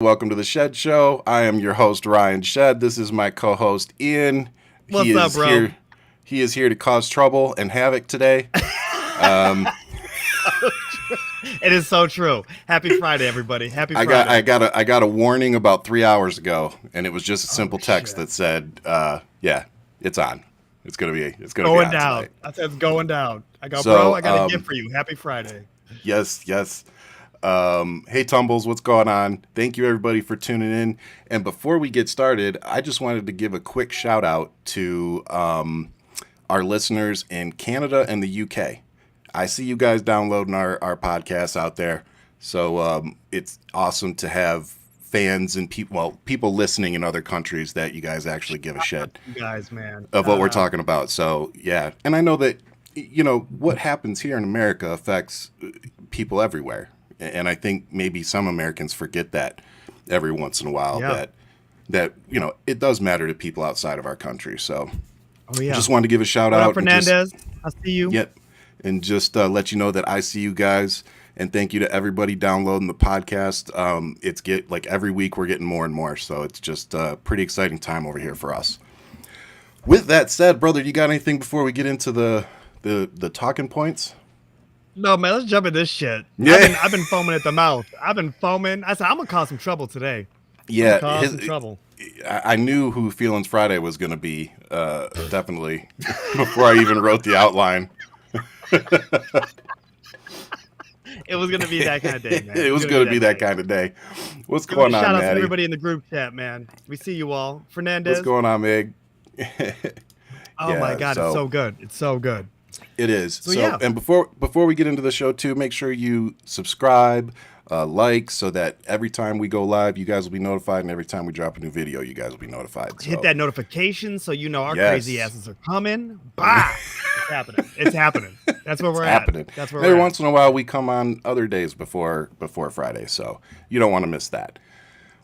Welcome to the Shead Show. I am your host, Ryan Shed. This is my co-host, Ian. What's up, bro? Here, he is here to cause trouble and havoc today. It is so true. Happy Friday, everybody. Happy Friday. I got a warning about 3 hours ago, and it was just a simple text that said, "Yeah, it's on. It's gonna be on down. Tonight." I said it's going down. I go, bro. I got a gift for you. Happy Friday. Yes. Hey, Tumbles, what's going on? Thank you, everybody, for tuning in. And before we get started, I just wanted to give a quick shout out to our listeners in Canada and the UK. I see you guys downloading our podcasts out there. So it's awesome to have fans and people listening in other countries that you guys actually give a shit you guys, man, of what we're talking about. So, yeah. And I know that, what happens here in America affects people everywhere. And I think maybe some Americans forget that every once in a while, that it does matter to people outside of our country. So just wanted to give a shout out. What up, Fernandez? I see you. Yep. And just let you know that I see you guys. And thank you to everybody downloading the podcast. Every week we're getting more and more. So it's just a pretty exciting time over here for us. With that said, brother, you got anything before we get into the talking points? No, man, let's jump in this shit. Yeah. I've been foaming at the mouth. I've been foaming. I said, I'm going to cause some trouble today. Yeah. Cause some trouble. I knew who Feelings Friday was going to be, definitely, before I even wrote the outline. It was going to be that kind of day, man. It was going to be that kind of day. What's going on, Shout out Maddie? to everybody in the group chat, man. We see you all. Fernandez. What's going on, Meg? My God, it's so good. It's so good. It is. So and before we get into the show too, make sure you subscribe, like, so that every time we go live, you guys will be notified, and every time we drop a new video, you guys will be notified. So. Hit that notification so you know our crazy asses are coming. Bah! It's happening. It's happening. That's where we're at. That's where every once in a while we come on other days before Friday, so you don't want to miss that.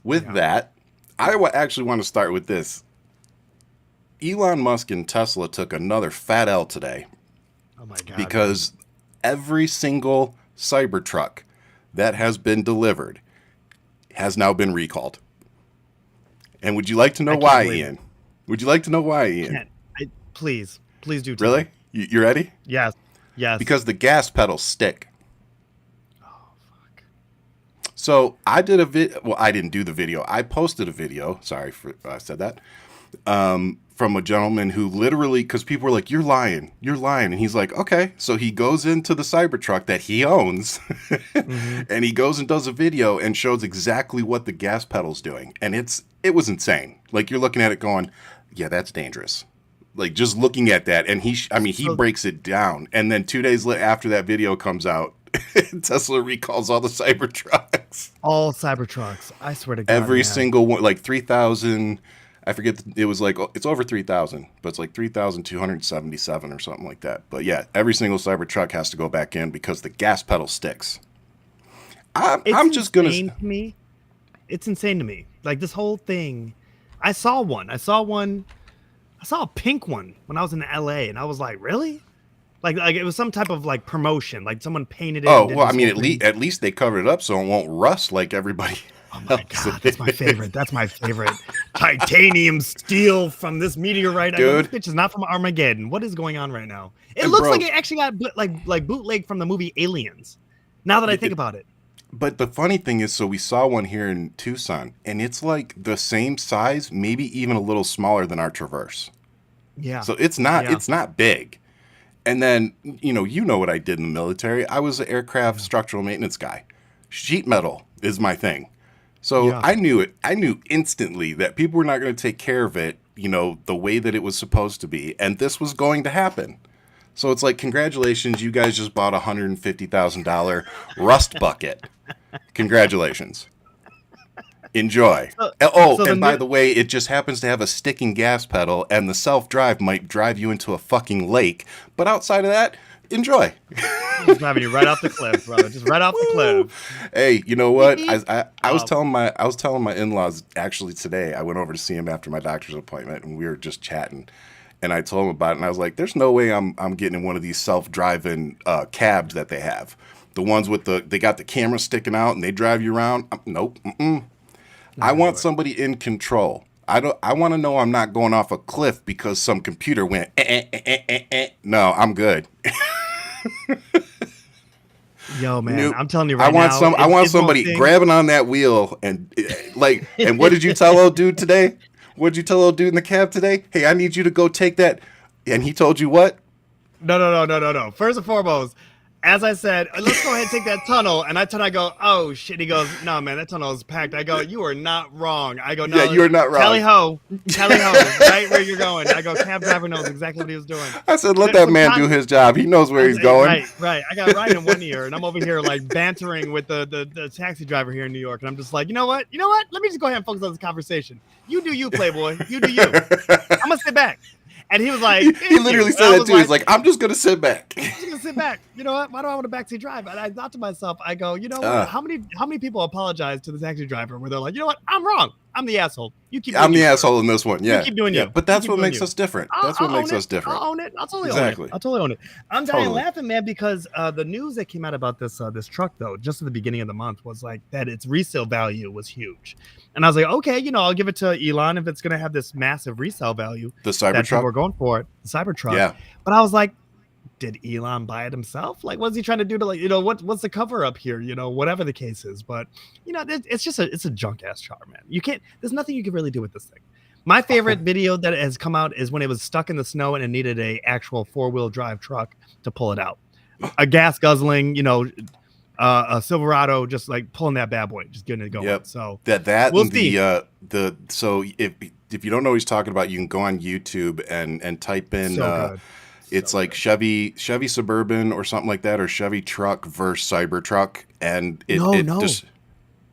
With that, I actually want to start with this. Elon Musk and Tesla took another fat L today. Oh my God. Because every single CyberTruck that has been delivered has now been recalled. And would you like to know why, Ian? Would you like to know why, Ian? Please do tell Really? me. You ready? Yes. Because the gas pedals stick. Oh, fuck. So I did a video. Well, I didn't do the video. I posted a video. Sorry for I said that. From a gentleman who literally, because people were like, you're lying. And he's like, okay. So he goes into the Cybertruck that he owns and he goes and does a video and shows exactly what the gas pedal's doing. And it was insane. Like, you're looking at it going, yeah, that's dangerous. Like, just looking at that. And he breaks it down. And then 2 days after that video comes out, Tesla recalls all the Cybertrucks. All Cybertrucks. I swear to God. Every single one, like 3,000. I forget, it was like, it's over 3,000, but it's like 3,277 or something like that. But yeah, every single Cybertruck has to go back in because the gas pedal sticks. I'm just going to... It's insane to me. Like, this whole thing. I saw a pink one when I was in LA, and I was like, really? Like it was some type of like promotion, like someone painted it. Oh, well, I mean, at least they covered it up so it won't rust like everybody. Oh my God, that's my favorite. That's my favorite. Titanium steel from this meteorite. Dude. This bitch is not from Armageddon. What is going on right now? It looks like it actually got like bootleg from the movie Aliens. Now that I think about it. But the funny thing is, so we saw one here in Tucson, and it's like the same size, maybe even a little smaller than our Traverse. Yeah. So it's not big. And then, you know what I did in the military. I was an aircraft structural maintenance guy. Sheet metal is my thing. So I knew it. I knew instantly that people were not going to take care of it, the way that it was supposed to be. And this was going to happen. So it's like, congratulations, you guys just bought a $150,000 rust bucket. Congratulations. Enjoy. By the way, it just happens to have a sticking gas pedal, and the self-drive might drive you into a fucking lake. But outside of that, enjoy. Just driving you right off the cliff, brother. Just right off the cliff. Hey, you know what? I was telling my in-laws actually today. I went over to see him after my doctor's appointment, and we were just chatting. And I told him about it, and I was like, "There's no way I'm getting in one of these self-driving cabs that they have. The ones with they got the camera sticking out, and they drive you around. Nope. I want somebody in control. I want to know I'm not going off a cliff because some computer went. No, I'm good. Yo, man, Nope. I'm telling you right now. I want somebody grabbing on that wheel and like. And what did you tell old dude today? What did you tell old dude in the cab today? Hey, I need you to go take that. And he told you what? No. First and foremost, as I said, let's go ahead and take that tunnel. And I go, oh shit. He goes, no, man, that tunnel is packed. I go, you are not wrong. I go, no, yeah, you're not wrong. Tally ho, right where you're going. I go, cab driver knows exactly what he was doing. I said, let that man do his job. He knows where he's going. Right. I got Ryan in one ear, and I'm over here like bantering with the taxi driver here in New York, and I'm just like, you know what? Let me just go ahead and focus on this conversation. You do you, Playboy. You do you. I'm gonna sit back. And he was like, he literally said that too. He's like, I'm just gonna sit back. I'm just gonna sit back. You know what? Why do I want a backseat drive? And I thought to myself, I go, you know what? How many people apologize to the taxi driver where they're like, you know what? I'm wrong. I'm the asshole. I'm the asshole in this one. Yeah. You keep doing you. But that's what makes us different. That's what makes us different. I'll own it. I'll totally own it. I'll totally own it. I'm dying laughing, man, because the news that came out about this truck, though, just at the beginning of the month, was like that its resale value was huge. And I was like, okay, I'll give it to Elon if it's going to have this massive resale value. The CyberTruck? We're going for it. The CyberTruck. Yeah. But I was like, did Elon buy it himself? Like, what's he trying to do to what's the cover up here? Whatever the case is. But, it's a junk ass car, man. There's nothing you can really do with this thing. My favorite video that has come out is when it was stuck in the snow and it needed a actual 4-wheel drive truck to pull it out. A gas guzzling, a Silverado, just like pulling that bad boy, just getting it going. Yep. So that we'll and see. So if you don't know what he's talking about, you can go on YouTube and type in it's like Chevy Suburban or something like that, or Chevy truck versus Cybertruck, and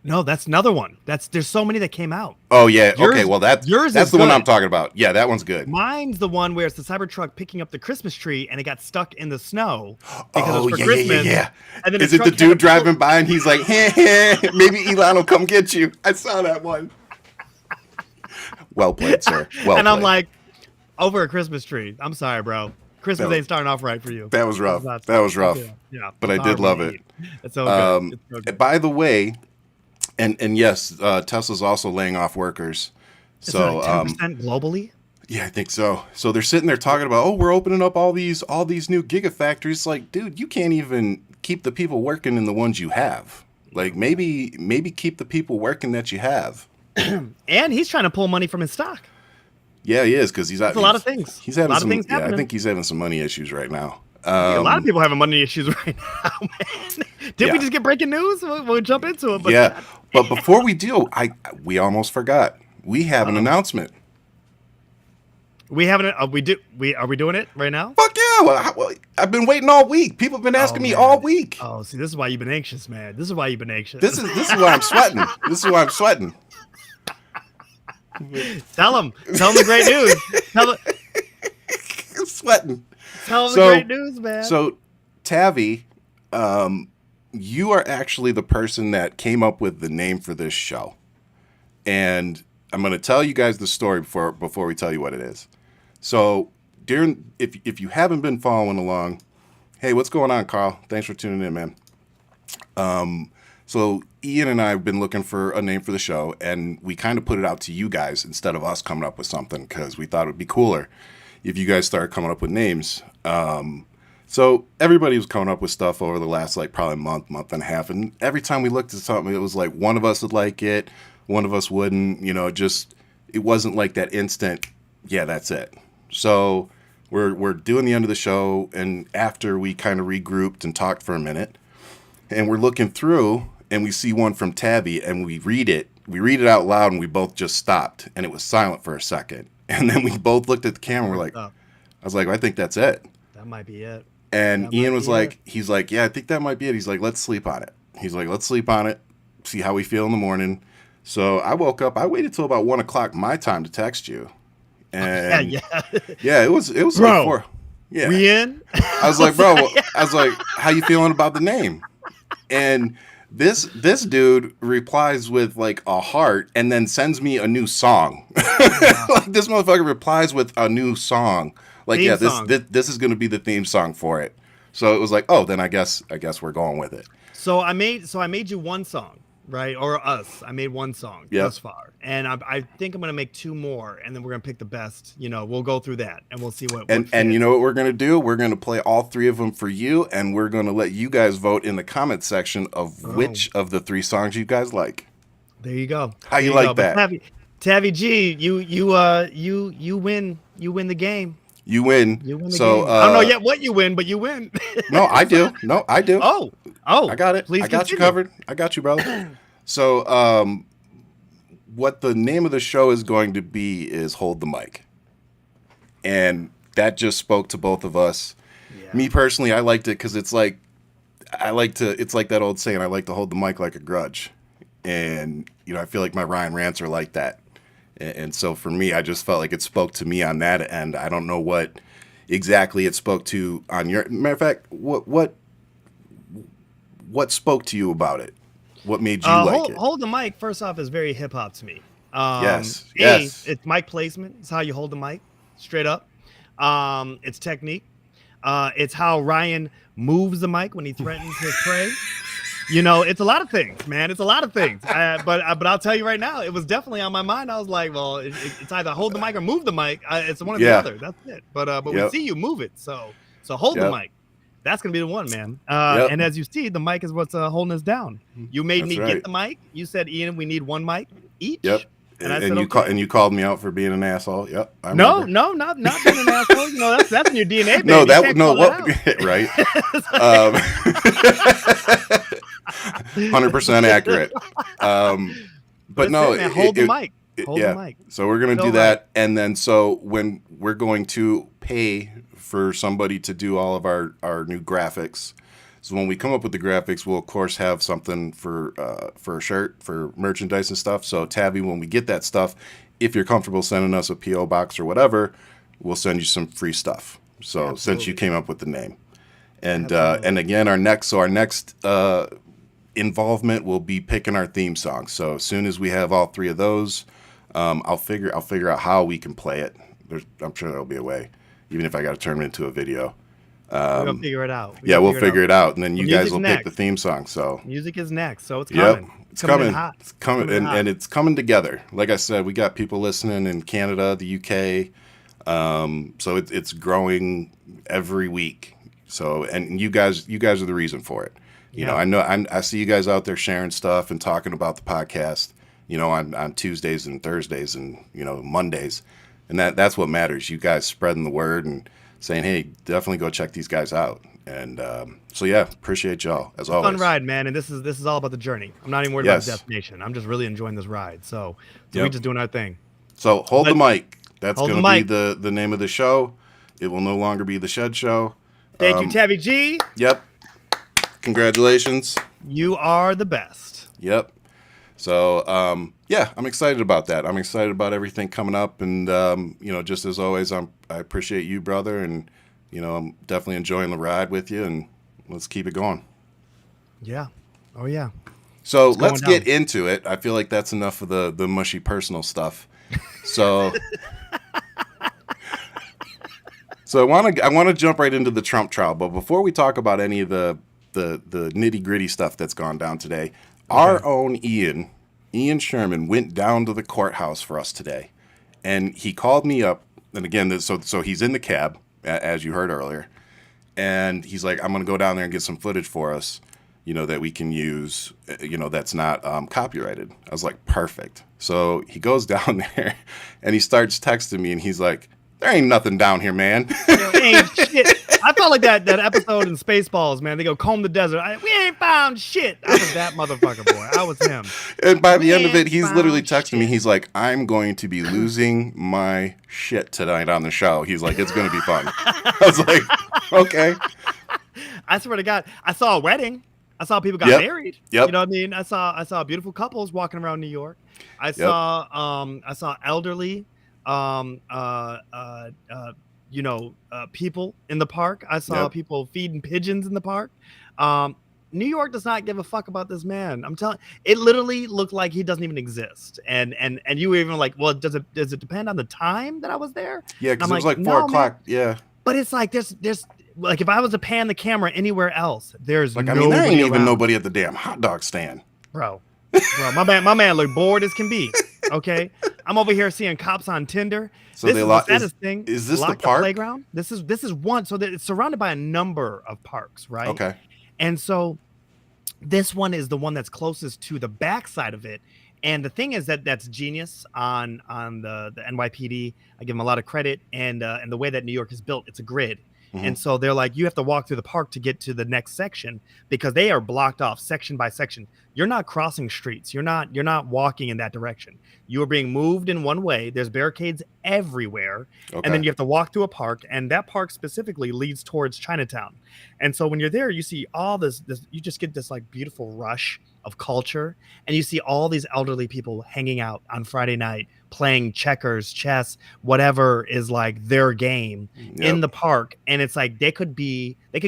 no, that's another one. There's so many that came out. Oh yeah, okay. Well, that's the one I'm talking about. Yeah, that one's good. Mine's the one where it's the Cybertruck picking up the Christmas tree and it got stuck in the snow because it was for Christmas. Yeah. And then is it the dude driving by and he's like, hey, maybe Elon will come get you? I saw that one. Well played, sir. And I'm like, over a Christmas tree. I'm sorry, bro. Christmas ain't starting off right for you. That was rough. That was rough. Yeah, but I did love it. It's so good. It's so good. By the way, and yes, Tesla's also laying off workers. So 10% globally? Yeah, I think so. So they're sitting there talking about, we're opening up all these new gigafactories. Like, dude, you can't even keep the people working in the ones you have. Like, maybe keep the people working that you have. And he's trying to pull money from his stock. Yeah, he is, because he's a lot of things. He's having I think he's having some money issues right now. A lot of people having money issues right now, man. Did we just get breaking news? We'll jump into it. But but before we do, we almost forgot. We have an announcement. We haven't. Are we doing it right now? Fuck yeah! Well, I've been waiting all week. People have been asking me all week. Oh, see, this is why you've been anxious, man. This is why you've been anxious. This is why I'm sweating. This is why I'm sweating. Tell them the great news. I'm sweating. Tell them the great news, man. So, Tavi, you are actually the person that came up with the name for this show, and I'm going to tell you guys the story before we tell you what it is. So, if you haven't been following along, hey, what's going on, Carl? Thanks for tuning in, man. So Ian and I have been looking for a name for the show, and we kind of put it out to you guys instead of us coming up with something, because we thought it would be cooler if you guys started coming up with names. So everybody was coming up with stuff over the last probably month and a half, and every time we looked at something, it was like one of us would like it, one of us wouldn't. It wasn't like that instant, yeah, that's it. So we're doing the end of the show, and after we kind of regrouped and talked for a minute, and we're looking through, and we see one from Tabby, and we read it out loud, and we both just stopped, and it was silent for a second. And then we both looked at the camera, and I was like, I think that's it. That might be it. And Ian was like, he's like, yeah, I think that might be it. He's like, let's sleep on it. He's like, let's sleep on it, see how we feel in the morning. So I woke up, I waited till about 1 o'clock my time to text you. And yeah, it was bro, like 4. Yeah. We in? I was like, bro, how you feeling about the name? And this dude replies with like a heart and then sends me a new song. Like, this motherfucker replies with a new song. Like, this is going to be the theme song for it. So it was like, oh, then I guess we're going with it. So I made you one song, right? Or us. I made one song thus far, and I think I'm gonna make 2 more, and then we're gonna pick the best. You know, we'll go through that, and we'll see what. And you know what we're gonna do? We're gonna play all 3 of them for you, and we're gonna let you guys vote in the comment section of which of the 3 songs you guys like. There you go. How you like that? Tabby G, you win. You win the game. You win. You win the game. I don't know yet what you win, but you win. No, I do. No, I do. Oh, I got it. Please I got you covered. I got you, brother. So, what the name of the show is going to be is Hold the Mic. And that just spoke to both of us. Yeah. Me personally, I liked it because it's like, it's like that old saying, I like to hold the mic like a grudge. And, you know, I feel like my Ryan rants are like that. And so for me, I just felt like it spoke to me on that end. I don't know what exactly it spoke to on your, matter of fact, what spoke to you about it? What made you like it? Hold the mic, first off, is very hip hop to me. Yes. It's mic placement. It's how you hold the mic, straight up. It's technique. It's how Ryan moves the mic when he threatens his prey. You know, it's a lot of things, man. It's a lot of things. But I'll tell you right now, it was definitely on my mind. I was like, well, it's either hold the mic or move the mic. It's one or the other. That's it. But we see you move it. So hold the mic. That's going to be the one, man. And as you see, the mic is what's holding us down. You made me get the mic. You said, Ian, we need 1 mic each. Yep. And you called me out for being an asshole. Yep. No, not being an asshole. You know, that's in your DNA, baby. Right. 100% accurate. But no, hold the mic. Hold the mic. So we're gonna do that, and then so when we're going to pay for somebody to do all of our new graphics. So when we come up with the graphics, we'll of course have something for a shirt, for merchandise and stuff. So Tabby, when we get that stuff, if you're comfortable sending us a PO box or whatever, we'll send you some free stuff. So Absolutely. Since you came up with the name, and again, our next involvement will be picking our theme song. So as soon as we have all 3 of those, I'll figure out how we can play it. I'm sure there'll be a way, even if I got to turn it into a video. We'll figure it out. We'll figure it out, and then you guys will pick the theme song. So music is next, so it's coming. Yep, it's coming. It's coming, and it's coming together. Like I said, we got people listening in Canada, the UK. So it's growing every week. So, and you guys are the reason for it. You know, I see you guys out there sharing stuff and talking about the podcast, you know, on Tuesdays and Thursdays and, you know, Mondays. And that's what matters. You guys spreading the word and saying, hey, definitely go check these guys out. And so, appreciate y'all, as always. Fun ride, man. And this is all about the journey. I'm not even worried about the destination. I'm just really enjoying this ride. So we're just doing our thing. So hold the mic. That's going to be the name of the show. It will no longer be the Shead Show. Thank you, Tabby G. Yep. Congratulations. You are the best. Yep. So, I'm excited about that. I'm excited about everything coming up. And, you know, just as always, I appreciate you, brother. And, you know, I'm definitely enjoying the ride with you. And let's keep it going. Yeah. Oh, yeah. So let's get into it. I feel like that's enough of the mushy personal stuff. So... So I want to jump right into the Trump trial, but before we talk about any of the nitty gritty stuff that's gone down today, our own Ian Sherman went down to the courthouse for us today, and he called me up. And again, so he's in the cab, as you heard earlier, and he's like, "I'm going to go down there and get some footage for us, you know, that we can use, you know, that's not copyrighted." I was like, "Perfect." So he goes down there, and he starts texting me, and he's like, "There ain't nothing down here, man." Ain't shit. I felt like that episode in Spaceballs, man. They go comb the desert. We ain't found shit. I was that motherfucker, boy. I was him. And by the end of it, he's literally texting me. He's like, "I'm going to be losing my shit tonight on the show." He's like, "It's going to be fun." I was like, "Okay." I swear to God, I saw a wedding. I saw people got married. Yep. You know what I mean? I saw beautiful couples walking around New York. I saw elderly. People in the park. I saw people feeding pigeons in the park. New York does not give a fuck about this man. I'm telling. It literally looked like he doesn't even exist. And you were even like, well, does it depend on the time that I was there? Yeah, because it was like 4 o'clock. Yeah. But it's like there's like if I was to pan the camera anywhere else, there's like there ain't even nobody at the damn hot dog stand, bro. Bro, my man looked bored as can be. Okay, I'm over here seeing cops on Tinder. So This they is the saddest thing. Is this the Locked up park? playground. This is one. So that it's surrounded by a number of parks, right? Okay. And so this one is the one that's closest to the backside of it. And the thing is that that's genius on the NYPD. I give them a lot of credit, and the way that New York is built, it's a grid. Mm-hmm. And so they're like, you have to walk through the park to get to the next section because they are blocked off section by section. You're not crossing streets. You're not walking in that direction. You are being moved in one way. There's barricades everywhere. Okay. And then you have to walk through a park, and that park specifically leads towards Chinatown. And so when you're there, you see all this you just get this like beautiful rush of culture, and you see all these elderly people hanging out on Friday night playing checkers, chess, whatever is like their game in the park. And it's like they could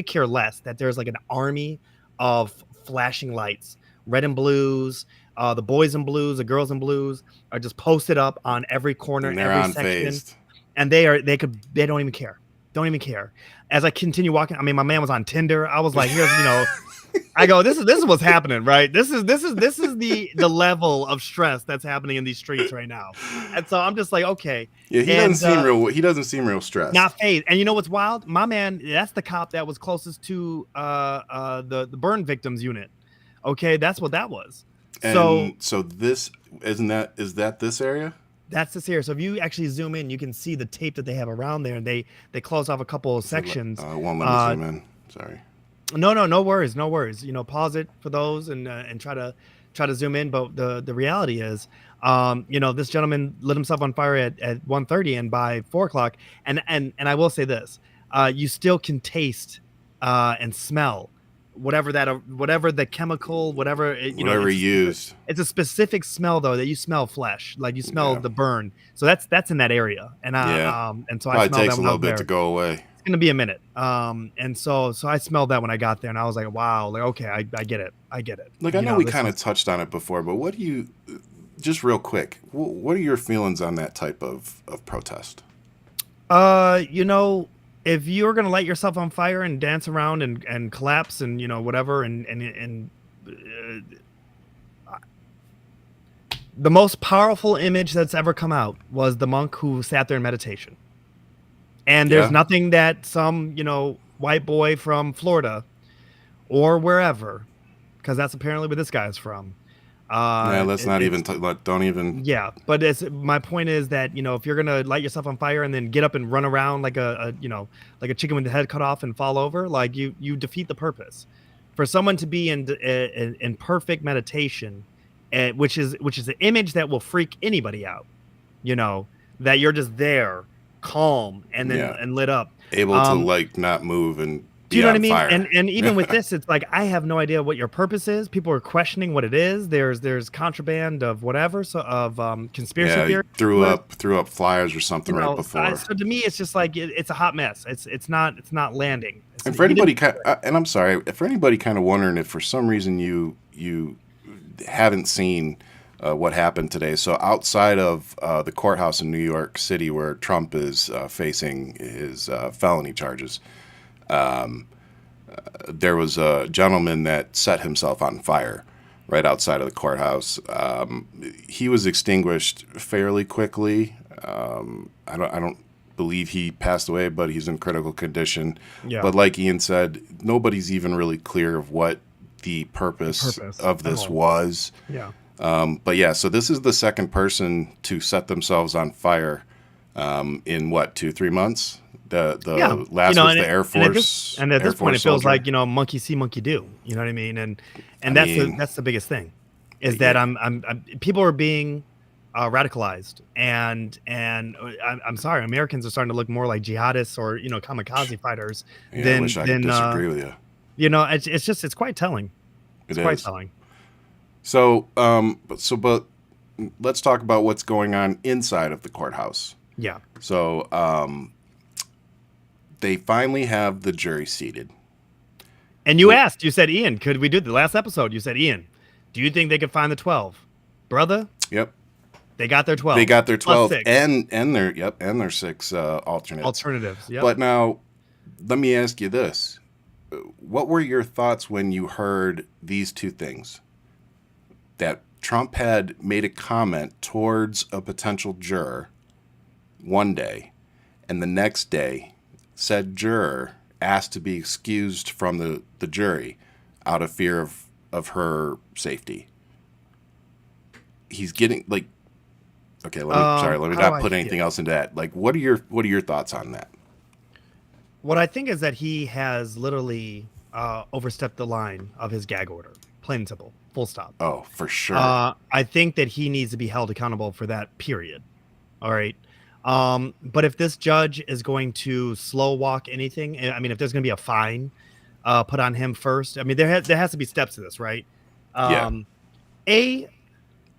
care less that there's like an army of flashing lights, red and blues, the boys in blues, the girls in blues are just posted up on every corner, and they're every unfazed. section, and they don't even care. As I continue walking, I mean, my man was on Tinder. I was like, here's, I go, this is what's happening, right? This is the level of stress that's happening in these streets right now. And so I'm just like, okay. Yeah, he doesn't seem real stressed. Not phased. And you know what's wild? My man, that's the cop that was closest to the burn victims unit. Okay, that's what that was. And so this is that this area? That's this here. So if you actually zoom in, you can see the tape that they have around there, and they close off a couple of sections. Won't let me zoom in. Sorry. No worries. Pause it for those and try to zoom in. But the reality is, this gentleman lit himself on fire at 1:30, and by 4:00, and I will say this, you still can taste and smell whatever the chemical, whatever he used. It's a specific smell though that you smell flesh, like you smell the burn. So that's in that area, and so I smelled that. Takes a little bit to go away. Gonna be a minute, and so I smelled that when I got there, and I was like, wow, like, okay, I get it. Like, I know we kind of touched on it before, but what do you, just real quick, what are your feelings on that type of protest? If you're gonna light yourself on fire and dance around and collapse and whatever, and the most powerful image that's ever come out was the monk who sat there in meditation. And there's nothing that some, white boy from Florida or wherever, because that's apparently where this guy's from. Let's not even don't even. Yeah, but my point is that if you're gonna light yourself on fire and then get up and run around like a chicken with the head cut off and fall over, like you defeat the purpose. For someone to be in perfect meditation, which is an image that will freak anybody out, that you're just there, calm and then and lit up, able to not move and do you know what I mean? Fire. And even with this, it's like I have no idea what your purpose is. People are questioning what it is. There's contraband of whatever, so of conspiracy theory. Threw up flyers or something right before. So to me, it's just like it's a hot mess. It's not landing. And for anybody and I'm sorry, for anybody kind of wondering if for some reason you haven't seen what happened today. So outside of the courthouse in New York City, where Trump is facing his felony charges, there was a gentleman that set himself on fire right outside of the courthouse. He was extinguished fairly quickly. I don't believe he passed away, but he's in critical condition. Yeah. But like Ian said, nobody's even really clear of what the purpose of this was. Yeah. But yeah, so this is the second person to set themselves on fire in 2-3 months. The last was the Air Force. And at this point, it feels like monkey see, monkey do. You know what I mean? And that's the biggest thing, is that people are being radicalized, and I'm sorry, Americans are starting to look more like jihadists or kamikaze fighters. I wish I could disagree with you. It's quite telling. It's quite telling. So, but let's talk about what's going on inside of the courthouse. Yeah. So, they finally have the jury seated. And you said, Ian, could we do the last episode? You said, Ian, do you think they could find the 12? Brother? Yep. They got their 12. They got their 12 and their 6 alternatives. Yep. But now, let me ask you this. What were your thoughts when you heard these two things? That Trump had made a comment towards a potential juror one day, and the next day, said juror asked to be excused from the jury out of fear of her safety. He's getting like, okay, let me not put anything else into that. Like, what are your thoughts on that? What I think is that he has literally overstepped the line of his gag order. Plain and simple. Full stop. Oh, for sure. I think that he needs to be held accountable for that, period. All right. But if this judge is going to slow walk anything, I mean, if there's going to be a fine put on him first, I mean, there has to be steps to this, right? If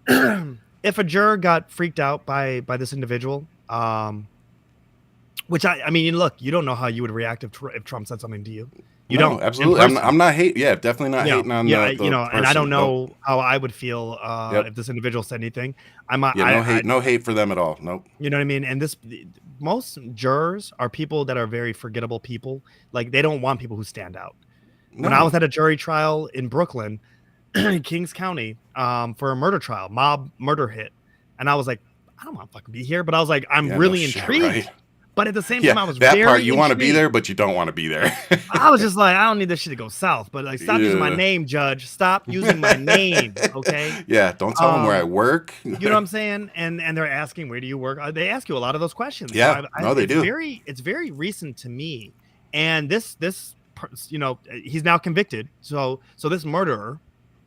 a juror got freaked out by this individual, which I mean, look, you don't know how you would react if Trump said something to you. You don't. Absolutely. I'm not hating. Yeah, definitely not hating on the and I don't know how I would feel if this individual said anything. No hate for them at all. Nope. You know what I mean? And most jurors are people that are very forgettable people. Like, they don't want people who stand out. No. When I was at a jury trial in Brooklyn, Kings County, for a murder trial, mob murder hit, and I was like, I don't want to fucking be here, but I was like, I'm really intrigued. Right? But at the same time, I was that very part you intrigued. Want to be there, but you don't want to be there. I was just like, I don't need this shit to go south. But like, stop using my name, Judge. Stop using my name, okay? Yeah, don't tell them where I work. You know what I'm saying? And they're asking, where do you work? They ask you a lot of those questions. Yeah, so they do. It's very recent to me. And this, you know, he's now convicted. So this murderer,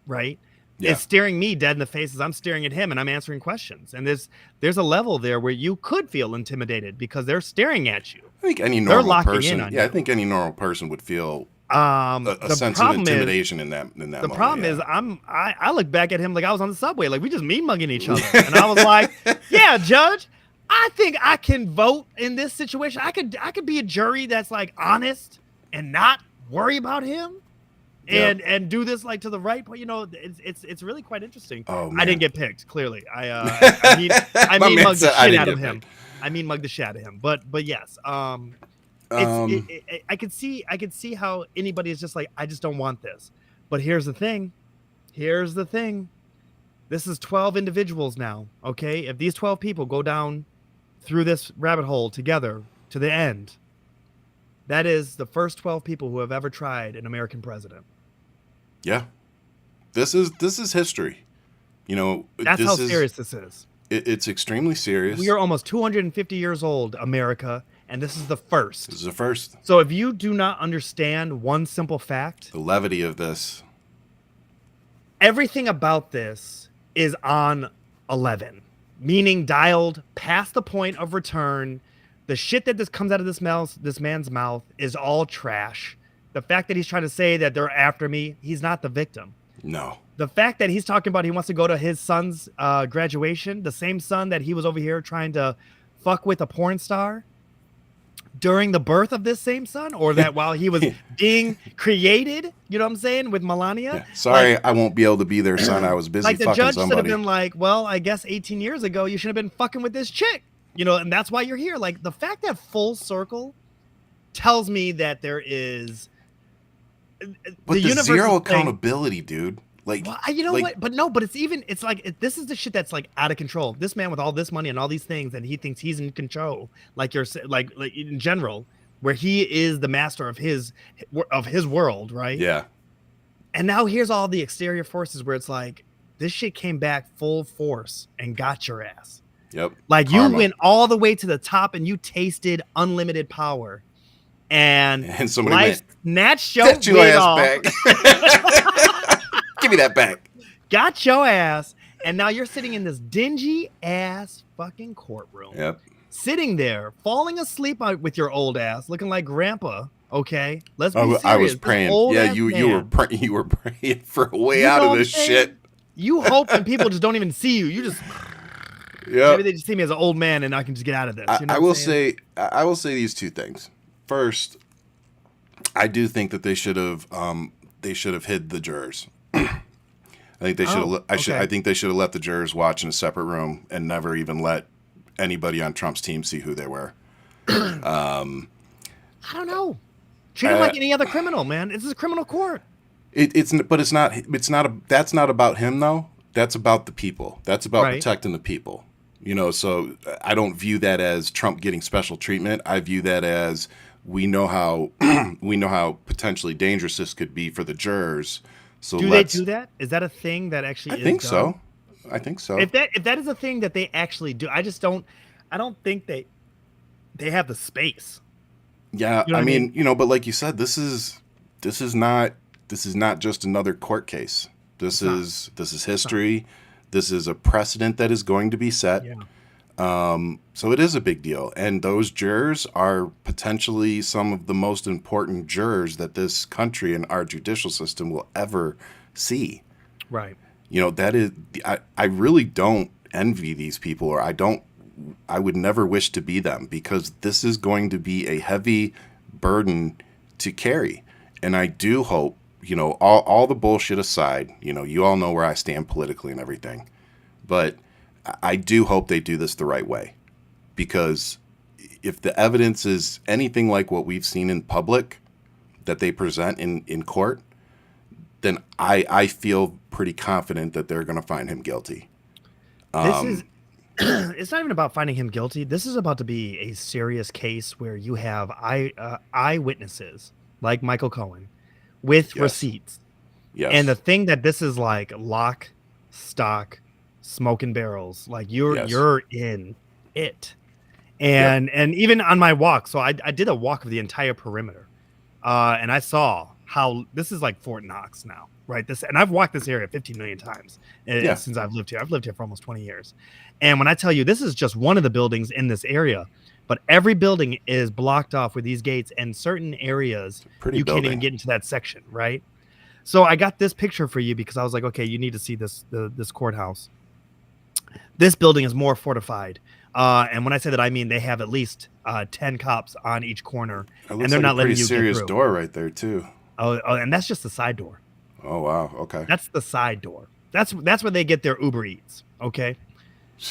right? Is staring me dead in the face as I'm staring at him and I'm answering questions. And there's a level there where you could feel intimidated because they're staring at you. I think any normal person, I think any normal person would feel a sense of intimidation in that moment. The problem is I look back at him like I was on the subway, like we just mean mugging each other. And I was like, yeah, Judge, I think I can vote in this situation. I could be a jury that's like honest and not worry about him. And do this like to the right point, you know. It's really quite interesting. Oh, man. I didn't get picked. Clearly, I mean mug the shit out of him. I mean mug the shit out of him. But yes, I could see how anybody is just like, I just don't want this. But here's the thing. This is 12 individuals now. Okay, if these 12 people go down through this rabbit hole together to the end, that is the first 12 people who have ever tried an American president. Yeah, this is history. You know, that's how serious this is. It's extremely serious. We are almost 250 years old, America, and this is the first. This is the first. So if you do not understand one simple fact, the levity of this, everything about this is on 11, meaning dialed past the point of return. The shit that this comes out of this man's mouth is all trash. The fact that he's trying to say that they're after me, he's not the victim. No. The fact that he's talking about he wants to go to his son's graduation, the same son that he was over here trying to fuck with a porn star during the birth of this same son, or that while he was being created, you know what I'm saying, with Melania. Yeah. Sorry, like, I won't be able to be their son. I was busy fucking somebody. Like the judge should have been like, well, I guess 18 years ago you should have been fucking with this chick, you know, and that's why you're here. Like the fact that full circle tells me that there is. But the zero accountability, dude. Like, well, you know what? But no, but it's like this is the shit that's like out of control. This man with all this money and all these things, and he thinks he's in control. Like you're like in general, where he is the master of his world, right? Yeah. And now here's all the exterior forces where it's like this shit came back full force and got your ass. Yep. Like Karma. You went all the way to the top and you tasted unlimited power. And somebody life snatched your ass back. Give me that back. Got your ass, and now you're sitting in this dingy ass fucking courtroom. Yep. Sitting there, falling asleep with your old ass, looking like grandpa. Okay, let's be serious. I was praying. Yeah, you were praying for a way out of this shit. You hope, and people just don't even see you. You just. Yeah. Maybe they just see me as an old man, and I can just get out of this. You know I will say these two things. First, I do think that they should have hid the jurors. I think they should have. I think they should have let the jurors watch in a separate room and never even let anybody on Trump's team see who they were. I don't know. Treat him like any other criminal, man. This is a criminal court. That's not about him though. that's about the people. That's about Right. protecting the people. So I don't view that as Trump getting special treatment. I view that as we know how we know how potentially dangerous this could be for the jurors. So Do they do that? Is that a thing that I actually is think done? so. I think so. If that is a thing that they actually do, I don't think they have the space. Yeah, You know I what I mean? mean, but like you said, this is not just another court case. This It's not. is It's not. history. This is a precedent that is going to be set. Yeah. So it is a big deal. And those jurors are potentially some of the most important jurors that this country and our judicial system will ever see. Right. That is, I really don't envy these people, or I would never wish to be them, because this is going to be a heavy burden to carry. And I do hope, all the bullshit aside, you all know where I stand politically and everything, but I do hope they do this the right way, because if the evidence is anything like what we've seen in public that they present in court, then I feel pretty confident that they're going to find him guilty. This is it's not even about finding him guilty. This is about to be a serious case where you have eyewitnesses like Michael Cohen with Yes. receipts. Yes. And the thing that this is like lock, stock, smoking barrels. Like Yes. you're in it. And even on my walk, so I did a walk of the entire perimeter. And I saw how this is like Fort Knox now, right? And I've walked this area 15 million times since I've lived here. I've lived here for almost 20 years. And when I tell you, this is just one of the buildings in this area, but every building is blocked off with these gates, and certain areas you can't even get into that section, right? So I got this picture for you because I was like, okay, you need to see this courthouse. This building is more fortified. And when I say that, I mean they have at least 10 cops on each corner, and they're not letting you get through. Pretty serious door right there too. Oh, and that's just the side door. Oh wow, okay. That's the side door. That's where they get their Uber Eats. Okay,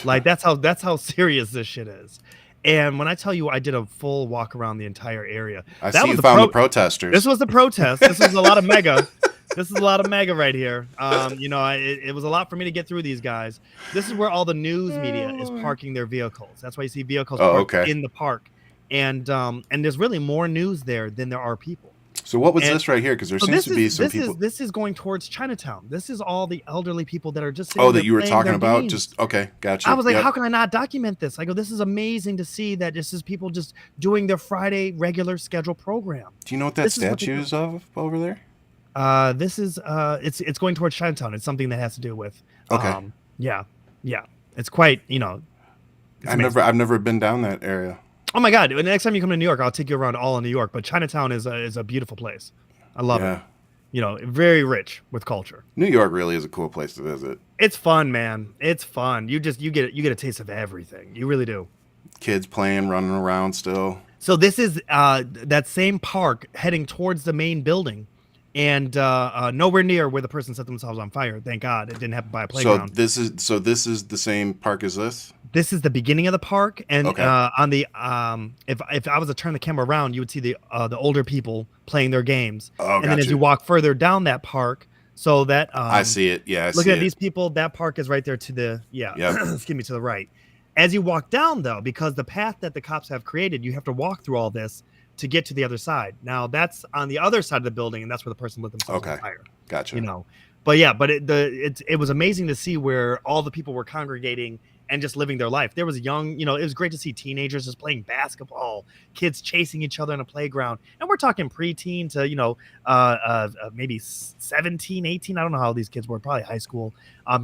like that's how serious this shit is. And when I tell you, I did a full walk around the entire area. I see you found the protesters. This was the protest. This was a lot of mega. This is a lot of mega right here. It was a lot for me to get through these guys. This is where all the news media is parking their vehicles. That's why you see vehicles parked in the park. And there's really more news there than there are people. So what was this right here? Because there seems to be some people. This is going towards Chinatown. This is all the elderly people that are just sitting that you were talking about. Games. Just okay, gotcha. I was like, how can I not document this? I go, this is amazing to see that this is people just doing their Friday regular schedule program. Do you know what that statue is of over there? This is it's going towards Chinatown. It's something that has to do with yeah. It's quite I've never been down that area. Oh my God! The next time you come to New York, I'll take you around all of New York. But Chinatown is a beautiful place. I love it. Very rich with culture. New York really is a cool place to visit. It's fun, man. It's fun. You get a taste of everything. You really do. Kids playing, running around still. So this is that same park heading towards the main building, and nowhere near where the person set themselves on fire. Thank God it didn't happen by a playground. So this is the same park as this. This is the beginning of the park, and on the if I was to turn the camera around, you would see the older people playing their games, and then as you walk further down that park, so that I see it. Yeah, looking at these people, that park is right there to the excuse me, to the right. As you walk down, though, because the path that the cops have created, you have to walk through all this to get to the other side. Now that's on the other side of the building, and that's where the person lit themselves on fire. Gotcha. But it was amazing to see where all the people were congregating and just living their life. There was it was great to see teenagers just playing basketball, kids chasing each other in a playground. And we're talking preteen to, maybe 17, 18. I don't know how these kids were, probably high school,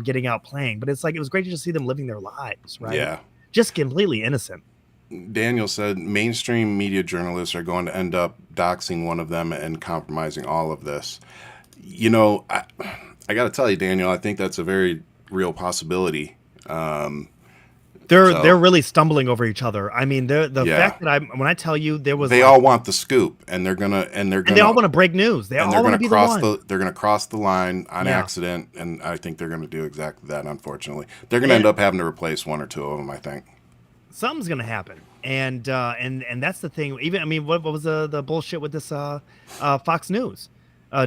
getting out playing. But it's like, it was great to just see them living their lives, right? Yeah. Just completely innocent. Daniel said mainstream media journalists are going to end up doxing one of them and compromising all of this. I got to tell you, Daniel, I think that's a very real possibility. They're really stumbling over each other. I mean, the fact that when I tell you they all want the scoop, and they're gonna they all want to break news. They all want to be the one. They're gonna cross the line on accident, and I think they're gonna do exactly that. Unfortunately, they're gonna end up having to replace one or two of them. I think something's gonna happen, and that's the thing. Even what was the bullshit with this Fox News?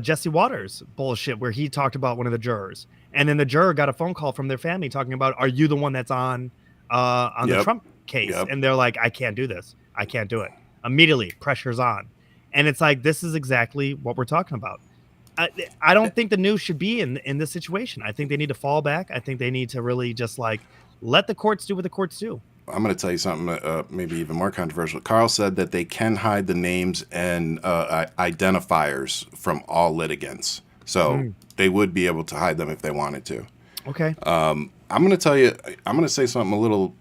Jesse Waters bullshit where he talked about one of the jurors, and then the juror got a phone call from their family talking about, "Are you the one that's on the Trump case?" Yep. And they're like, "I can't do this. I can't do it." Immediately, pressure's on, and it's like this is exactly what we're talking about. I don't think the news should be in this situation. I think they need to fall back. I think they need to really just like let the courts do what the courts do. I'm going to tell you something maybe even more controversial. Carl said that they can hide the names and identifiers from all litigants. So they would be able to hide them if they wanted to. Okay. I'm going to tell you, I'm going to say something a little,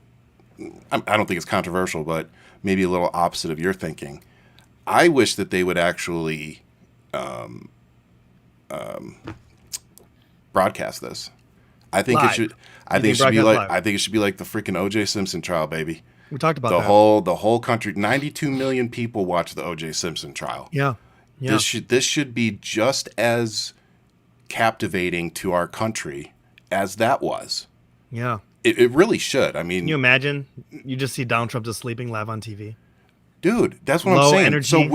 I don't think it's controversial, but maybe a little opposite of your thinking. I wish that they would actually broadcast this. I think Live. it should. I think it should be like. I think it should be like the freaking O.J. Simpson trial, baby. We talked about the whole country. 92 million people watched the O.J. Simpson trial. Yeah. This should be just as captivating to our country as that was. Yeah. It really should. I mean, can you imagine? You just see Donald Trump just sleeping live on TV. Dude, that's what I'm saying. Energy,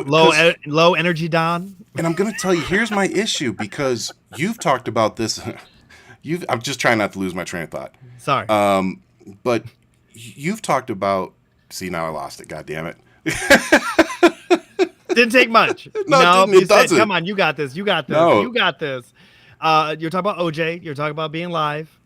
low energy, Don. And I'm going to tell you, here's my issue, because you've talked about this. I'm just trying not to lose my train of thought. Sorry. But you've talked about. See, now I lost it. God damn it. Didn't take much. No, it doesn't. Come on, you got this. You got this. No. You got this. You're talking about OJ. You're talking about being live.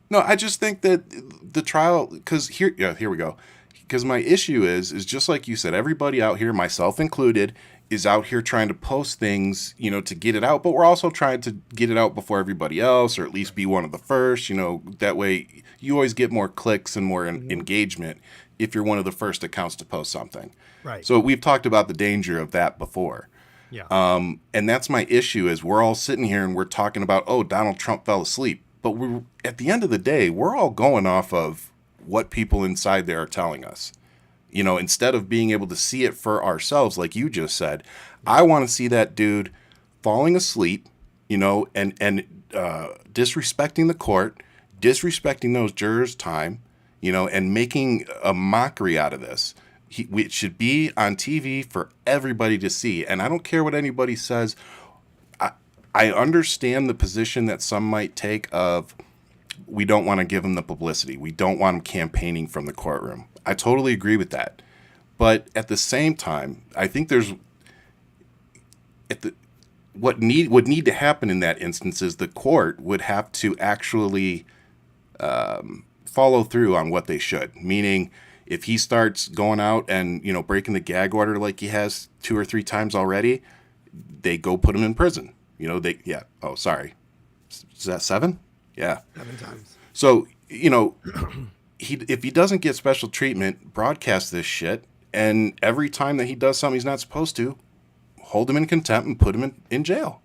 No, I just think that the trial, because here we go. Because my issue is just like you said, everybody out here, myself included, is out here trying to post things, to get it out. But we're also trying to get it out before everybody else, or at least be one of the first. That way you always get more clicks and more engagement if you're one of the first accounts to post something. Right. So we've talked about the danger of that before. Yeah. And that's my issue is we're all sitting here and we're talking about, oh, Donald Trump fell asleep. But at the end of the day, we're all going off of what people inside there are telling us. Instead of being able to see it for ourselves, like you just said, I want to see that dude falling asleep, and disrespecting the court, disrespecting those jurors' time, and making a mockery out of this. It should be on TV for everybody to see. And I don't care what anybody says. I understand the position that some might take of, we don't want to give him the publicity. We don't want him campaigning from the courtroom. I totally agree with that. But at the same time, I think what would need to happen in that instance is the court would have to actually follow through on what they should. Meaning, if he starts going out and breaking the gag order like he has 2 or 3 times already, they go put him in prison. Oh, sorry. Is that 7? Yeah. 7 times. So, if he doesn't get special treatment, broadcast this shit, and every time that he does something he's not supposed to, hold him in contempt and put him in jail.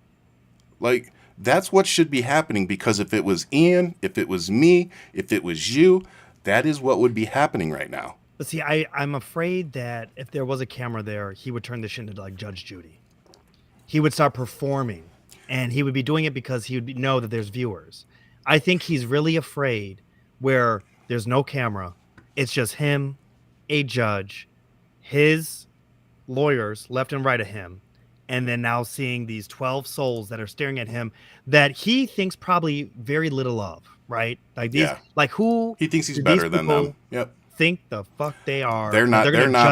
Like, that's what should be happening, because if it was Ian, if it was me, if it was you, that is what would be happening right now. But see, I'm afraid that if there was a camera there, he would turn this shit into like Judge Judy. He would start performing, and he would be doing it because he would know that there's viewers. I think he's really afraid where there's no camera. It's just him, a judge, his lawyers left and right of him, and then now seeing these 12 souls that are staring at him that he thinks probably very little of, right? Like these, like who he thinks he's better than them. Yep. Think the fuck they are. They're not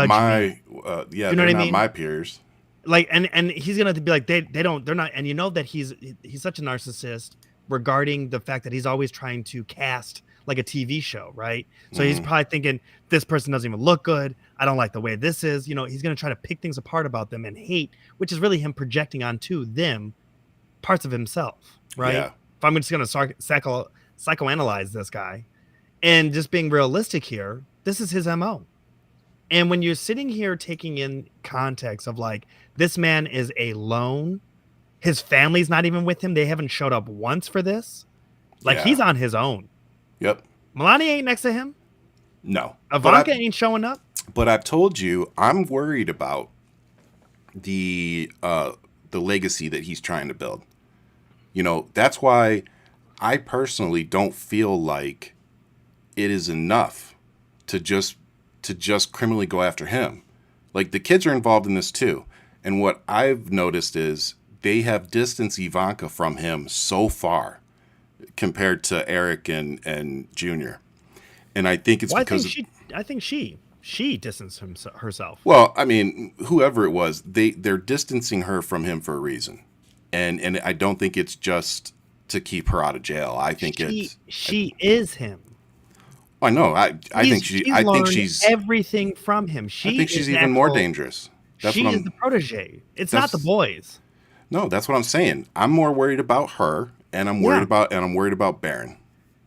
my you know they're not my peers. Like and he's gonna be like they're not, and that he's such a narcissist regarding the fact that he's always trying to cast like a TV show, right? So he's probably thinking, this person doesn't even look good. I don't like the way this is. He's going to try to pick things apart about them and hate, which is really him projecting onto them parts of himself, right? Yeah. If I'm just going to psychoanalyze this guy and just being realistic here, this is his MO. And when you're sitting here taking in context of like, this man is alone, his family's not even with him. They haven't showed up once for this. Like, he's on his own. Yep. Melania ain't next to him. No. Ivanka ain't showing up. But I've told you, I'm worried about the legacy that he's trying to build. That's why I personally don't feel like it is enough to just criminally go after him. Like, the kids are involved in this too. And what I've noticed is they have distanced Ivanka from him so far compared to Eric and Junior. And I think it's Well, because I think she distanced herself. well, I mean, whoever it was, they're distancing her from him for a reason. And I don't think it's just to keep her out of jail. I think she is him. I know. I think she's everything from him. I think she's even more dangerous. She is the protege. It's not the boys. No, that's what I'm saying. I'm more worried about her, and I'm worried about Baron.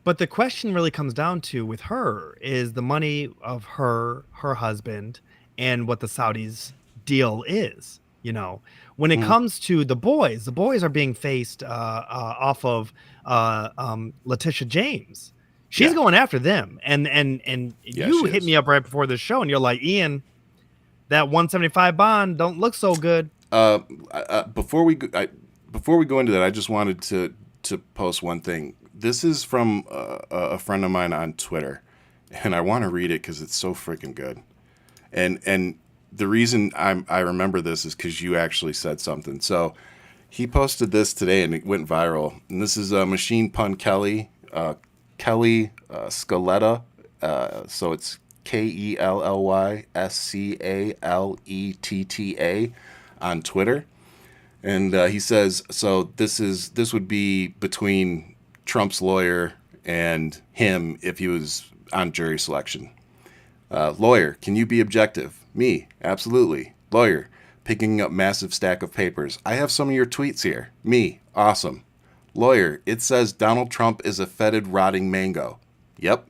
But the question really comes down to with her is the money of her husband and what the Saudis' deal is. You know, when it comes to the boys are being faced off of Letitia James. She's going after them, and you hit me up right before the show, and you're like, Ian, that 175 bond don't look so good. Before we go into that, I just wanted to post one thing. This is from a friend of mine on Twitter, and I want to read it because it's so freaking good. And the reason I remember this is because you actually said something. So he posted this today, and it went viral. And this is Machine Pun Kelly. Kelly Scaletta, so it's KELLYSCALETTA on Twitter, and he says, so this would be between Trump's lawyer and him if he was on jury selection. Lawyer, can you be objective? Me, absolutely. Lawyer, picking up massive stack of papers. I have some of your tweets here. Me, awesome. Lawyer, it says Donald Trump is a fetid, rotting mango. Yep.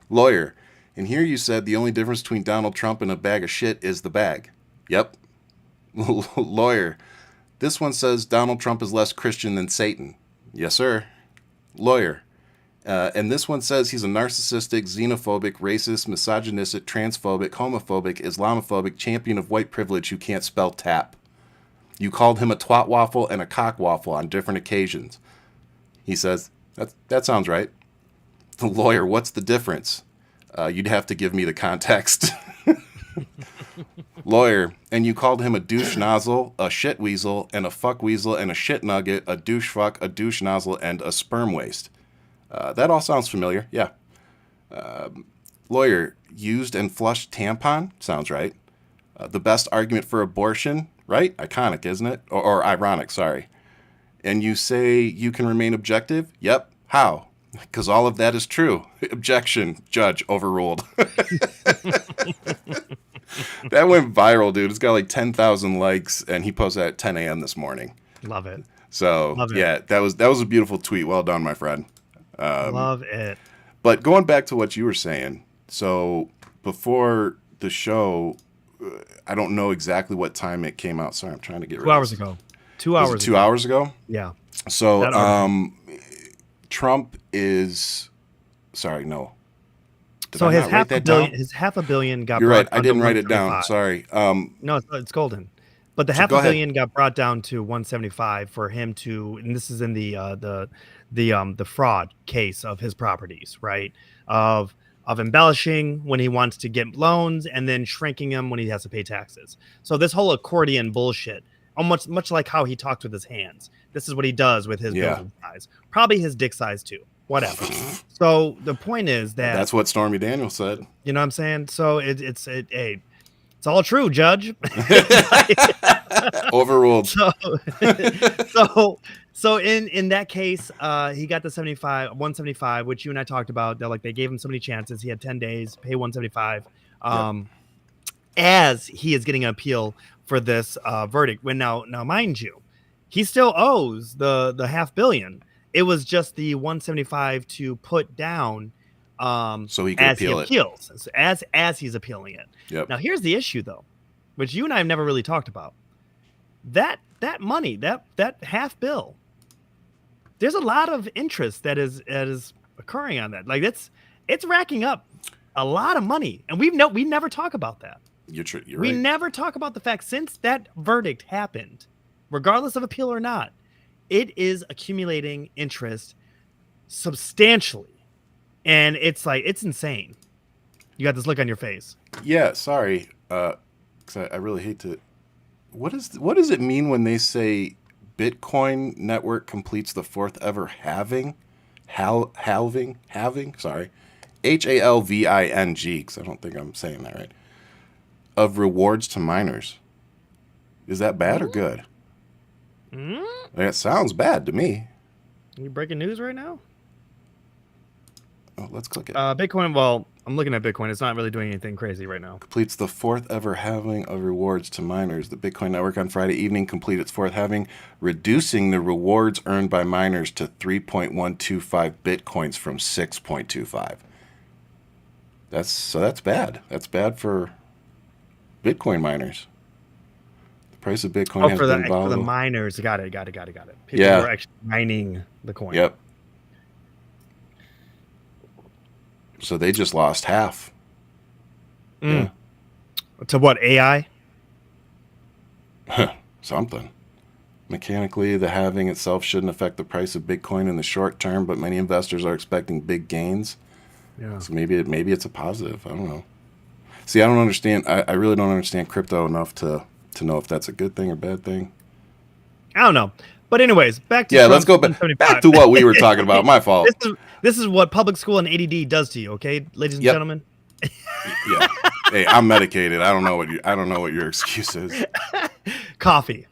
Lawyer, and here you said the only difference between Donald Trump and a bag of shit is the bag. Yep. Lawyer, this one says Donald Trump is less Christian than Satan. Yes, sir. Lawyer, and this one says he's a narcissistic, xenophobic, racist, misogynistic, transphobic, homophobic, Islamophobic champion of white privilege who can't spell tap. You called him a twat waffle and a cock waffle on different occasions. He says, that sounds right. The lawyer, what's the difference? You'd have to give me the context. Lawyer, and you called him a douche nozzle, a shit weasel, and a fuck weasel, and a shit nugget, a douche fuck, a douche nozzle, and a sperm waste. That all sounds familiar, yeah. Lawyer, used and flushed tampon? Sounds right. The best argument for abortion? Right? Iconic, isn't it? Or ironic, sorry. And you say you can remain objective? Yep. How? Because all of that is true. Objection. Judge overruled. That went viral, dude. It's got like 10,000 likes, and he posted that at 10 a.m. this morning. Love it. So, yeah, that was a beautiful tweet. Well done, my friend. Love it. But going back to what you were saying, so before the show, I don't know exactly what time it came out. Sorry, I'm trying to get 2 hours ago. 2 hours. Was it 2 hours ago? Yeah. So, Trump is. Sorry, no. So his half a billion got. You're right. I didn't write it down. Sorry. No, it's golden. But the half a billion got brought down to 175 for him to, and this is in the fraud case of his properties, right? Of embellishing when he wants to get loans and then shrinking them when he has to pay taxes. So this whole accordion bullshit, much like how he talks with his hands. This is what he does with his building size. Probably his dick size too. Whatever. So the point is that's what Stormy Daniels said. You know what I'm saying? So it's all true, Judge. Overruled. So in that case, he got the 175, which you and I talked about. That they gave him so many chances. He had 10 days, pay 175. As he is getting an appeal for this verdict. When now mind you, he still owes the $500 million. It was just the 175 to put down. So he can appeal it. As he's appealing it. Yep. Now here's the issue though, which you and I have never really talked about. That money, that $500 million, there's a lot of interest that is occurring on that. Like it's racking up a lot of money, and we never talk about that. You're right. We never talk about the fact since that verdict happened, regardless of appeal or not, it is accumulating interest substantially, and it's insane. You got this look on your face. Yeah, sorry, because I really hate to. What does it mean when they say Bitcoin network completes the fourth ever halving, sorry, halving, because I don't think I'm saying that right, of rewards to miners. Is that bad or good? That sounds bad to me. Are you breaking news right now? Oh, let's click it. Bitcoin, well, I'm looking at Bitcoin. It's not really doing anything crazy right now. Completes the fourth ever halving of rewards to miners. The Bitcoin network on Friday evening completed its fourth halving, reducing the rewards earned by miners to 3.125 Bitcoins from 6.25. That's bad. That's bad for Bitcoin miners. The price of Bitcoin has been volatile. For the miners. Got it. People who are actually mining the coin. Yep. So they just lost half. Yeah. To what, AI? Something. Mechanically, the halving itself shouldn't affect the price of Bitcoin in the short term, but many investors are expecting big gains. Yeah. So maybe it's a positive. I don't know. See, I don't understand. I really don't understand crypto enough to know if that's a good thing or bad thing. I don't know. But anyways, back to let's go back to what we were talking about. My fault. This is what public school and ADD does to you, okay, ladies and gentlemen. Yeah. Hey, I'm medicated. I don't know what your excuse is. Coffee.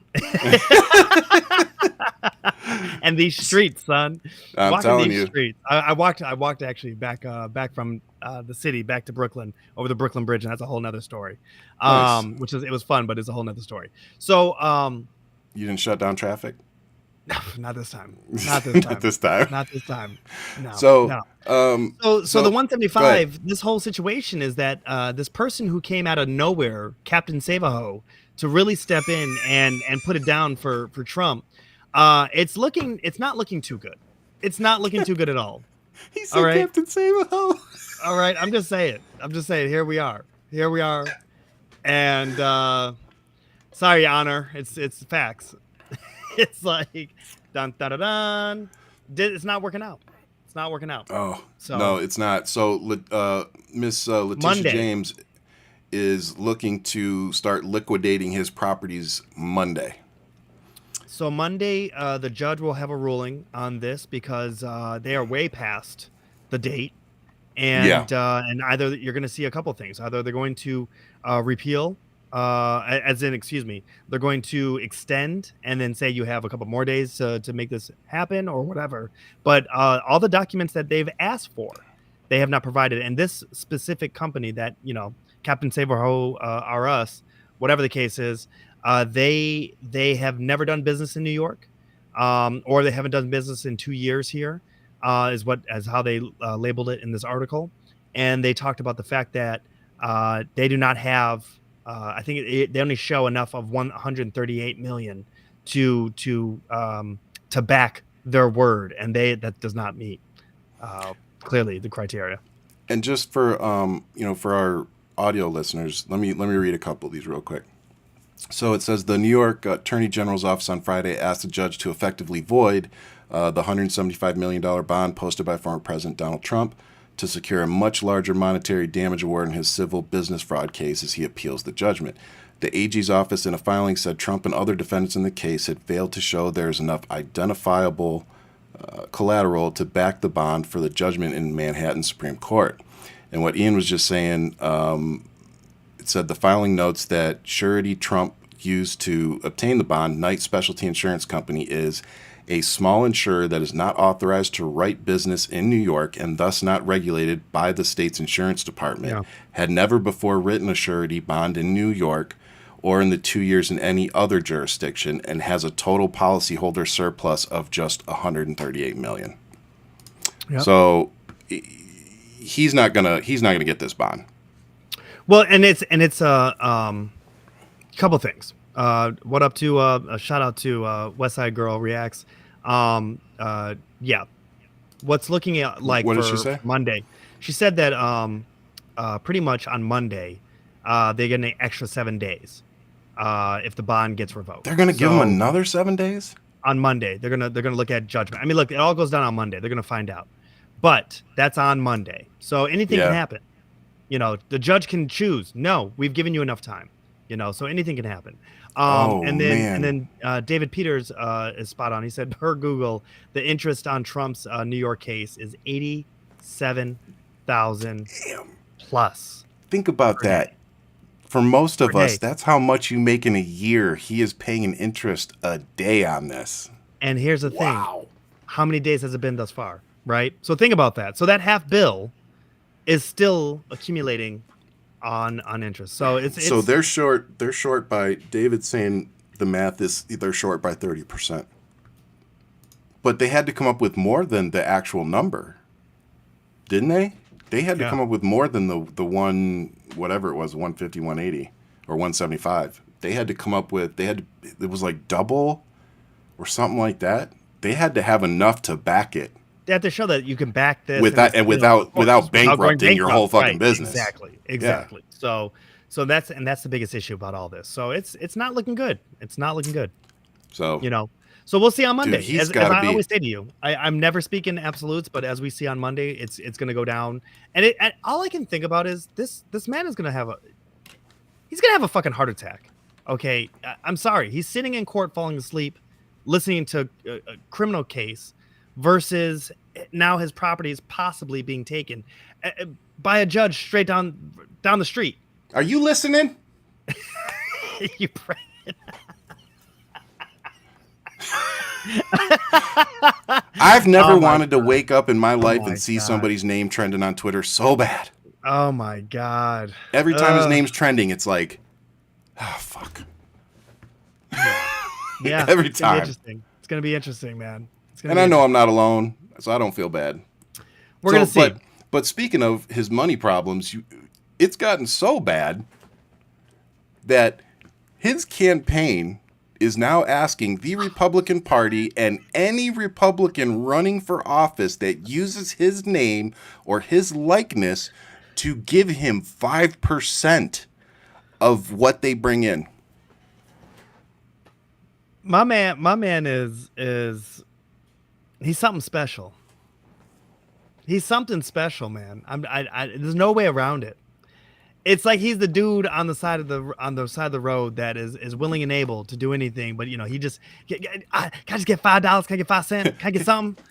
And these streets, son. I'm telling you. Streets. I walked actually back from the city back to Brooklyn over the Brooklyn Bridge, and that's a whole nother story. Nice. It was fun, but it's a whole nother story. So you didn't shut down traffic? No, not this time. No. So the 175, this whole situation is that this person who came out of nowhere, Captain Save-A-Ho, to really step in and put it down for Trump, it's not looking too good. It's not looking too good at all. He said Captain Save-A-Ho. All right, I'm just saying. Here we are. And sorry, Honor. It's facts. It's like dun dun dun dun. It's not working out. Oh, so, no, it's not. So Miss Letitia Monday. James is looking to start liquidating his properties Monday. So Monday, the judge will have a ruling on this because they are way past the date, and either you're going to see a couple things. Either they're going to repeal. They're going to extend and then say you have a couple more days to make this happen or whatever. But all the documents that they've asked for, they have not provided. And this specific company that, Captain Save-A-Ho, are us, whatever the case is, they have never done business in New York, or they haven't done business in 2 years here, is how they labeled it in this article. And they talked about the fact that they do not have. I think they only show enough of 138 million to back their word, and that does not meet clearly the criteria. And just for for our audio listeners, let me read a couple of these real quick. So it says the New York Attorney General's office on Friday asked the judge to effectively void the $175 million bond posted by former President Donald Trump to secure a much larger monetary damage award in his civil business fraud case as he appeals the judgment. The AG's office in a filing said Trump and other defendants in the case had failed to show there is enough identifiable collateral to back the bond for the judgment in Manhattan Supreme Court. And what Ian was just saying, it said the filing notes that surety Trump used to obtain the bond, Knight Specialty Insurance Company, is a small insurer that is not authorized to write business in New York and thus not regulated by the state's insurance department, had never before written a surety bond in New York or in the 2 years in any other jurisdiction, and has a total policyholder surplus of just $138 million. Yep. So he's not gonna get this bond. Well, and it's a couple things. What up to a shout out to West Side Girl Reacts. What's looking at like what for did she say? Monday? She said that pretty much on Monday they get an extra 7 days if the bond gets revoked. They're gonna give them another 7 days on Monday. They're gonna look at judgment. I mean, look, it all goes down on Monday. They're gonna find out, but that's on Monday, so anything can happen. The judge can choose. No, we've given you enough time. So anything can happen. Oh, And man. then David Peters is spot on. He said, per Google, the interest on Trump's New York case is 87,000 Damn. plus Think about per that. day. For most Per of us, day. that's how much you make in a year. He is paying an interest a day on this. And here's the thing. Wow. How many days has it been thus far? Right? So think about that. So that half bill is still accumulating on interest. So So they're short. They're short by David saying the math is they're short by 30%. But they had to come up with more than the actual number, didn't they? They had to come up with more than the one whatever it was 150, 180, or 175. They had to come up with it was like double or something like that. They had to have enough to back it. They have to show that you can back this Without bankrupting your whole fucking right, business. Exactly. Yeah. So that's the biggest issue about all this. So it's not looking good. It's not looking good. So So we'll see on Monday. Dude, as I always say to you, I'm never speaking absolutes, but as we see on Monday, it's going to go down. And all I can think about is this man is going to have a fucking heart attack. Okay, I'm sorry. He's sitting in court falling asleep, listening to a criminal case, versus now his property is possibly being taken by a judge straight down the street. Are you listening? You pray. I've never wanted to wake up in my life and see somebody's name trending on Twitter so bad. Oh my God. Every time his name's trending, it's like, oh, fuck. Yeah. Every time. It's going to be interesting, man. And I know I'm not alone, so I don't feel bad. We're going to see. But speaking of his money problems, it's gotten so bad that his campaign is now asking the Republican Party and any Republican running for office that uses his name or his likeness to give him 5% of what they bring in. My man is he's something special. He's something special, man. There's no way around it. It's like he's the dude on the side of the road that is willing and able to do anything, but he just can I just get $5? Can I get 5 cents? Can I get something?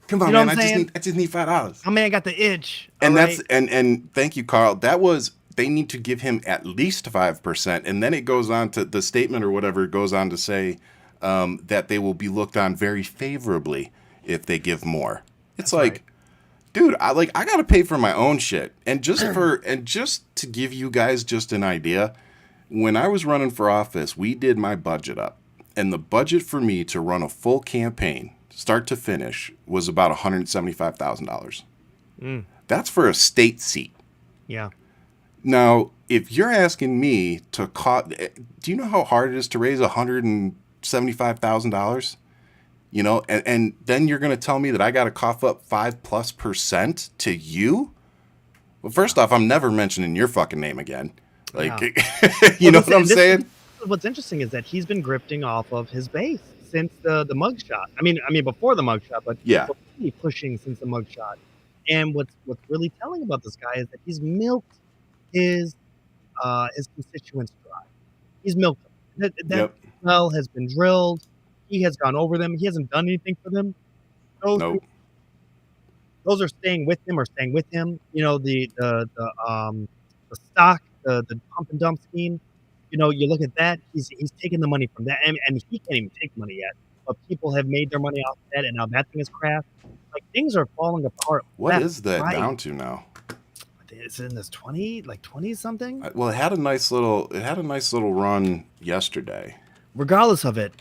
Come on, man! I just need $5. My man got the itch, and and thank you, Carl. They need to give him at least 5%, and then it goes on to the statement or whatever goes on to say that they will be looked on very favorably if they give more. It's like. Dude, I gotta pay for my own shit, and just to give you guys just an idea, when I was running for office, we did my budget up, and the budget for me to run a full campaign, start to finish, was about $175,000. That's for a state seat. Yeah. Now, if you're asking me to do you know how hard it is to raise $175,000? And then you're going to tell me that I got to cough up 5+% to you? Well, first off, I'm never mentioning your fucking name again. Know what I'm saying? What's interesting is that he's been grifting off of his base since the mugshot. I mean, before the mugshot, but really pushing since the mugshot. And what's really telling about this guy is that he's milked his constituents dry. He's milked them. That well has been drilled. He has gone over them. He hasn't done anything for them. Those are staying with him or staying with him. The stock, the pump and dump scheme. You look at that. He's taking the money from that, and he can't even take money yet. But people have made their money off of that, and now that thing is crashed. Like things are falling apart. What is that down to now? It's in this 20 something. Well, it had a nice little run yesterday. Regardless of it,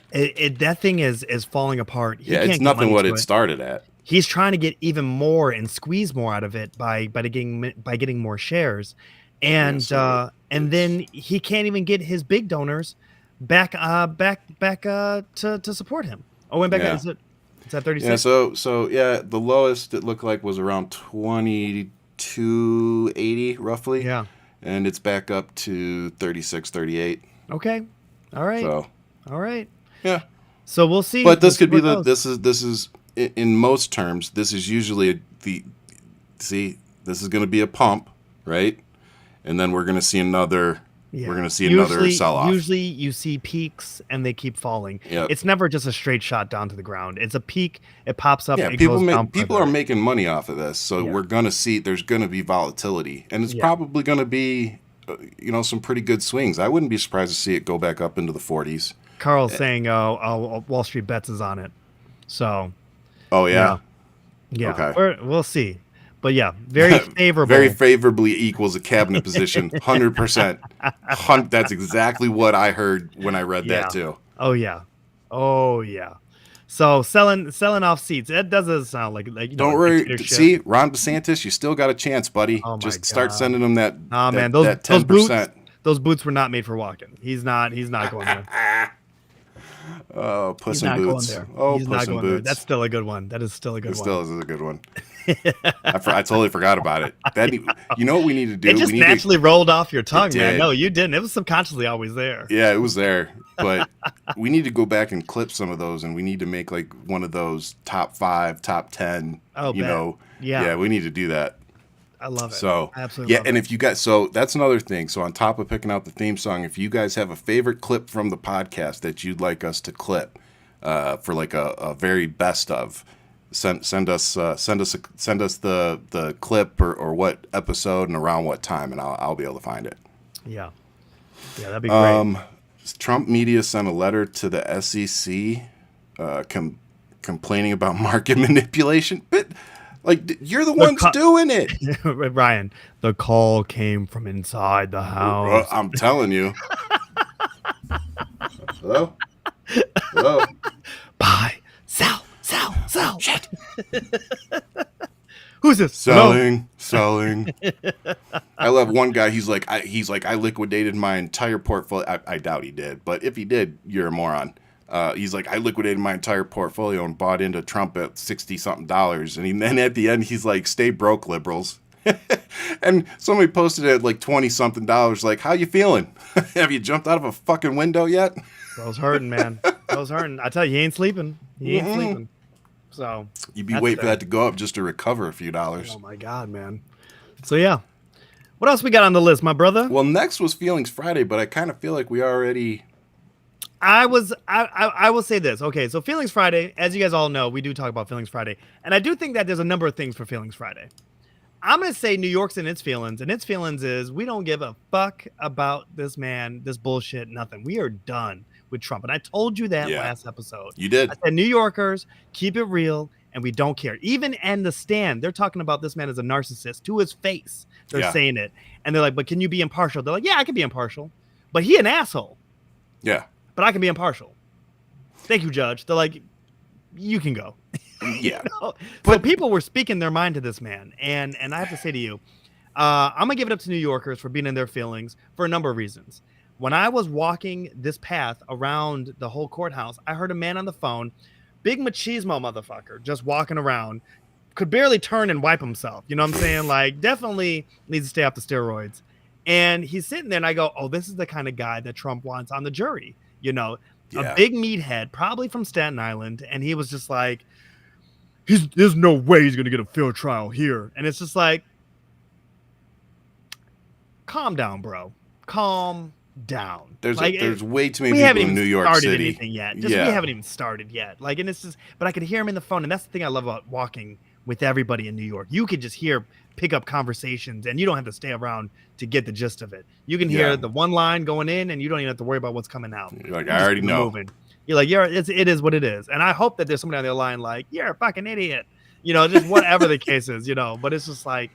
that thing is falling apart. It's nothing what it started at. He's trying to get even more and squeeze more out of it by getting more shares, and then he can't even get his big donors back to support him. Oh, went back. Is it? It's at 36. Yeah. So the lowest it looked like was around 2280 roughly. Yeah. And it's back up to 36, 38. Okay. All right. So. All right. Yeah. So we'll see. But this could be this is in most terms, this is usually this is going to be a pump, right? And then we're going to see another Yeah. We're going to see another sell-off. Usually you see peaks and they keep falling. Yep. It's never just a straight shot down to the ground. It's a peak. It pops up. Yeah, it goes down people are making money off of this. So we're going to see there's going to be volatility. And it's probably going to be, some pretty good swings. I wouldn't be surprised to see it go back up into the 40s. Carl's saying, Wall Street Bets is on it. So. Oh, yeah? Yeah. Okay. We'll see. But yeah, very favorable. Very favorably equals a cabinet position, 100%. That's exactly what I heard when I read that too. Oh yeah. So selling off seats. That doesn't sound like Don't worry. See, Ron DeSantis, you still got a chance, buddy. Oh Just start sending them that. Oh man, those 10%. Those boots were not made for walking. He's not going there. Oh, Puss in Boots. Oh, Puss in Boots. That's still a good one. That is still a good one. It still is a good one. I totally forgot about it. You know what we need to do? It just naturally rolled off your tongue, man. No, you didn't. It was subconsciously always there. Yeah, it was there. But we need to go back and clip some of those, and we need to make like one of those top 5, top 10. Oh, Yeah, we need to do that. I love it. So absolutely. And if you guys, so that's another thing. So on top of picking out the theme song, if you guys have a favorite clip from the podcast that you'd like us to clip for like a very best of, send us the clip or what episode and around what time, and I'll be able to find it. Yeah, that'd be great. Trump media sent a letter to the SEC complaining about market manipulation, but. Like, you're the ones doing it. Ryan, the call came from inside the house. I'm telling you. Hello? Buy, sell. Shit. Who's this? Selling. I love one guy. He's like, I liquidated my entire portfolio. I doubt he did, but if he did, you're a moron. He's like, I liquidated my entire portfolio and bought into Trump at $60-something. And then at the end, he's like, stay broke, liberals. And somebody posted it at like $20-something. Like, how you feeling? Have you jumped out of a fucking window yet? Bro's hurting, man. Bro's hurting. I tell you, he ain't sleeping. So you'd be waiting for that to go up just to recover a few dollars. Oh my God, man. So yeah. What else we got on the list, my brother? Well, next was Feelings Friday, but I kind of feel like we already... I will say this. Okay, so Feelings Friday, as you guys all know, we do talk about Feelings Friday. And I do think that there's a number of things for Feelings Friday. I'm going to say New York's in its feelings, and its feelings is we don't give a fuck about this man, this bullshit, nothing. We are done with Trump. And I told you that last episode. You did. I said, New Yorkers, keep it real, and we don't care. Even in The Stand, they're talking about this man as a narcissist to his face. They're saying it. And they're like, but can you be impartial? They're like, yeah, I can be impartial. But he an asshole. Yeah. But I can be impartial. Thank you, Judge. They're like, you can go. Yeah. But people were speaking their mind to this man. And I have to say to you, I'm going to give it up to New Yorkers for being in their feelings for a number of reasons. When I was walking this path around the whole courthouse, I heard a man on the phone, big machismo motherfucker, just walking around, could barely turn and wipe himself. You know what I'm saying? Like, definitely needs to stay off the steroids. And he's sitting there and I go, oh, this is the kind of guy that Trump wants on the jury. You know, a big meathead, probably from Staten Island. And he was just like, there's no way he's going to get a fair trial here. And it's just like, calm down, bro. Calm down. There's way too many people in New York City. We haven't even started anything yet. We haven't even started yet. Like, and it's just, but I could hear him in the phone. And that's the thing I love about walking with everybody in New York. You could just pick up conversations and you don't have to stay around to get the gist of it. You can hear the one line going in and you don't even have to worry about what's coming out. You're like, I already know. Moving. You're like, it is what it is. And I hope that there's somebody on their line like, you're a fucking idiot. You know, just whatever the case is, you know. But it's just like,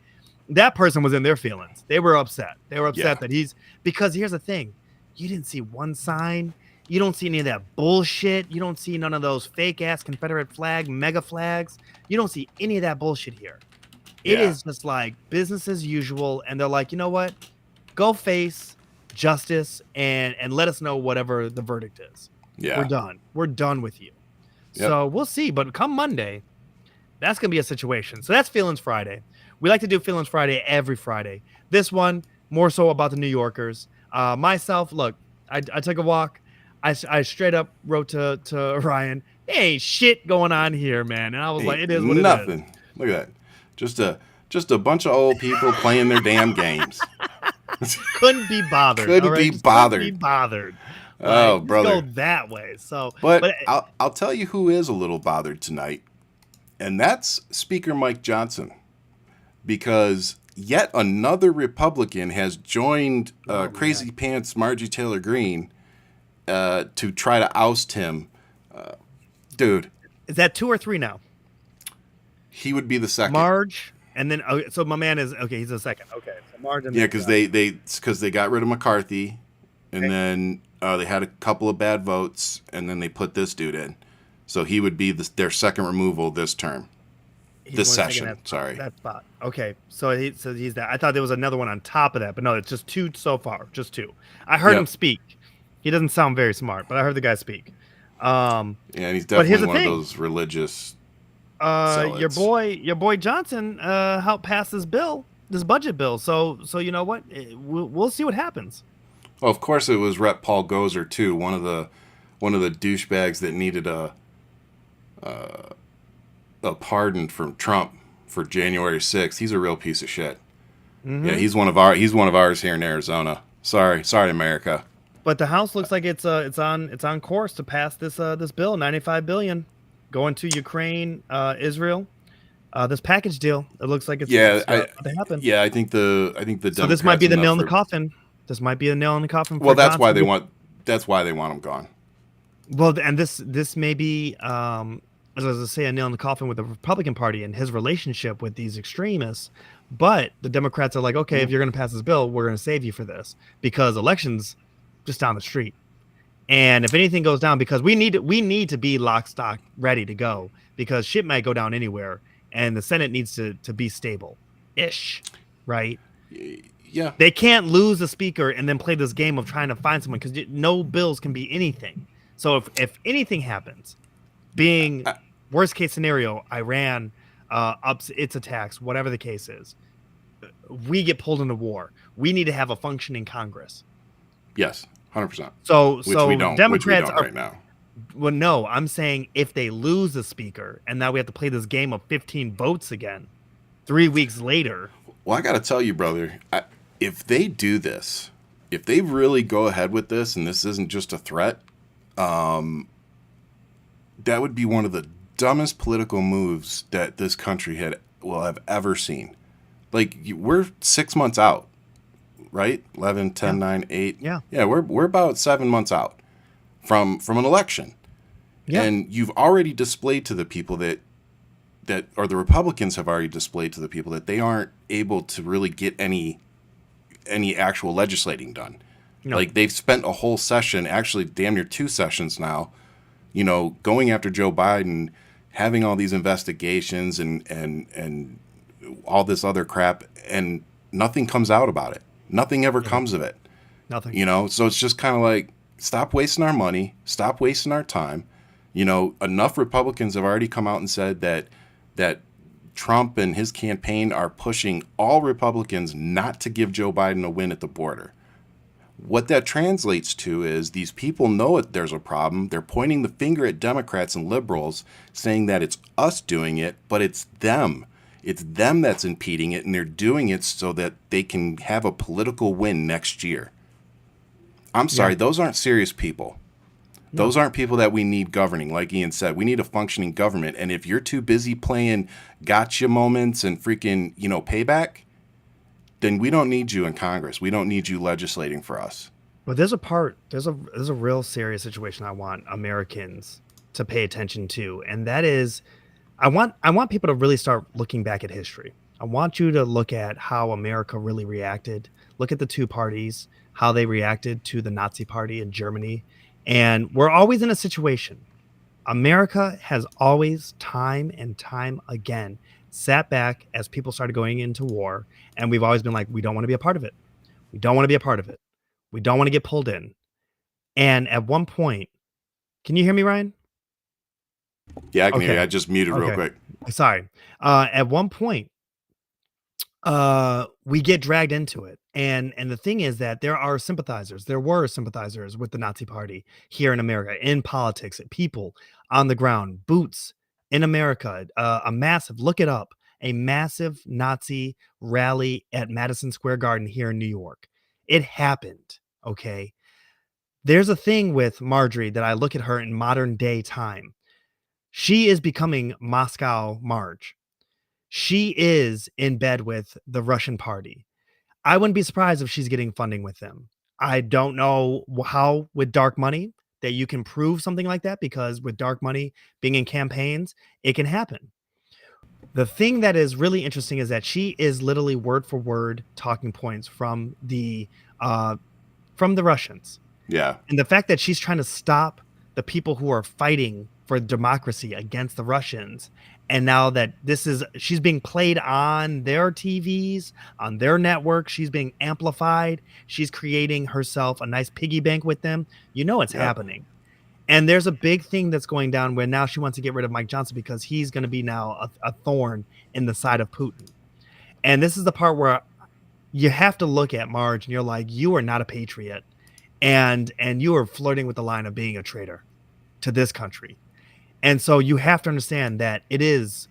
that person was in their feelings. They were upset. They were upset that because here's the thing. You didn't see one sign. You don't see any of that bullshit. You don't see none of those fake ass Confederate flag, mega flags. You don't see any of that bullshit here. It is just like business as usual. And they're like, you know what? Go face justice and let us know whatever the verdict is. Yeah. We're done. We're done with you. Yep. So we'll see. But come Monday, that's going to be a situation. So that's Feelings Friday. We like to do Feelings Friday every Friday. This one, more so about the New Yorkers. Myself, look, I took a walk. I straight up wrote to Ryan, hey, shit going on here, man. And I was like, it is what it is. Nothing. Look at that. Just a bunch of old people playing their damn games. couldn't be bothered. Couldn't all right? be Just bothered. Couldn't be bothered. Oh, Like, just brother. go that way. So, But I'll tell you who is a little bothered tonight, and that's Speaker Mike Johnson, because yet another Republican has joined Crazy Pants Margie Taylor Greene to try to oust him. Dude. Is that 2 or 3 now? He would be the second. Marge, and then so my man is okay. He's the second. Okay, so Marge. And because they got rid of McCarthy, and then they had a couple of bad votes, and then they put this dude in. So he would be their second removal this term, this session. Sorry, that spot. Okay, so he's that. I thought there was another one on top of that, but no, it's just 2 so far. Just 2. I heard him speak. He doesn't sound very smart, but I heard the guy speak. Yeah, and he's definitely one of those religious. Your boy Johnson helped pass this budget bill. So you know what? We'll see what happens. Well, of course, it was Rep. Paul Gozer too, one of the douchebags that needed a pardon from Trump for January 6th. He's a real piece of shit. Mm-hmm. Yeah, he's one of ours here in Arizona. Sorry, America. But the House looks like it's on course to pass this bill, $95 billion, going to Ukraine, Israel. This package deal. It looks like it's to happen. Yeah, I think the Democrats. So this might be the nail in the coffin. This might be a nail in the coffin. Well, that's why they want him gone. Well, and this may be, as I was to say, a nail in the coffin with the Republican Party and his relationship with these extremists. But the Democrats are like, okay, if you're going to pass this bill, we're going to save you for this, because elections just down the street. And if anything goes down, because we need to be lock, stock, ready to go, because shit might go down anywhere, and the Senate needs to be stable-ish, right? Yeah. They can't lose a speaker and then play this game of trying to find someone, because no bills can be anything. So if anything happens, being worst case scenario, Iran ups its attacks, whatever the case is, we get pulled into war. We need to have a functioning Congress. Yes, 100%. So we don't, Democrats are right now. Well, no, I'm saying if they lose the speaker and now we have to play this game of 15 votes again 3 weeks later. Well, I got to tell you, brother, if they do this, if they really go ahead with this, and this isn't just a threat, that would be one of the dumbest political moves that this country will have ever seen. Like, we're 6 months out. Right? 11, 10, 9, 8. Yeah. Yeah, we're about 7 months out from an election. Yeah. And you've already displayed to the people that or the Republicans have already displayed to the people that they aren't able to really get any actual legislating done. No. Like, they've spent a whole session, actually damn near 2 sessions now, going after Joe Biden, having all these investigations and all this other crap, and nothing comes out about it. Nothing ever comes of it. Nothing. So it's just kind of like, stop wasting our money, stop wasting our time. Enough Republicans have already come out and said that Trump and his campaign are pushing all Republicans not to give Joe Biden a win at the border. What that translates to is these people know that there's a problem. They're pointing the finger at Democrats and liberals, saying that it's us doing it, but it's them. It's them that's impeding it, and they're doing it so that they can have a political win next year. I'm sorry, those aren't serious people. No. Those aren't people that we need governing. Like Ian said, we need a functioning government. And if you're too busy playing gotcha moments and freaking, payback, then we don't need you in Congress. We don't need you legislating for us. But there's a real serious situation I want Americans to pay attention to, and that is, I want people to really start looking back at history. I want you to look at how America really reacted. Look at the 2 parties, how they reacted to the Nazi Party in Germany. And we're always in a situation. America has always, time and time again, sat back as people started going into war. And we've always been like, we don't want to be a part of it. We don't want to be a part of it. We don't want to get pulled in. And at one point, can you hear me, Ryan? Yeah, I can hear you. I just muted real quick. Sorry. At one point, we get dragged into it. And the thing is that there were sympathizers with the Nazi Party here in America, in politics, people on the ground, boots in America, look it up, a massive Nazi rally at Madison Square Garden here in New York. It happened. Okay. There's a thing with Marjorie that I look at her in modern day time. She is becoming Moscow Marge. She is in bed with the Russian party. I wouldn't be surprised if she's getting funding with them. I don't know how with dark money that you can prove something like that, because with dark money being in campaigns, it can happen. The thing that is really interesting is that she is literally word for word talking points uh, from the Russians. Yeah. And the fact that she's trying to stop the people who are fighting for democracy against the Russians, and now that she's being played on their TVs, on their network, she's being amplified, she's creating herself a nice piggy bank with them. It's Yep. happening. And there's a big thing that's going down where now she wants to get rid of Mike Johnson because he's going to be now a thorn in the side of Putin. And this is the part where you have to look at Marge and you're like, you are not a patriot. And you are flirting with the line of being a traitor to this country. And so you have to understand that it is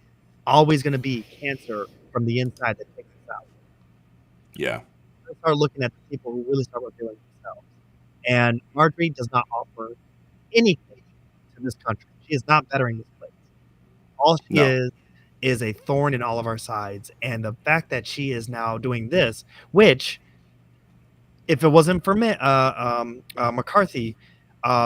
always going to be cancer from the inside that takes us out. Yeah. We start looking at the people who really start revealing themselves. And Marjorie does not offer anything to this country. She is not bettering this place. All she No. is a thorn in all of our sides. And the fact that she is now doing this, which, if it wasn't for McCarthy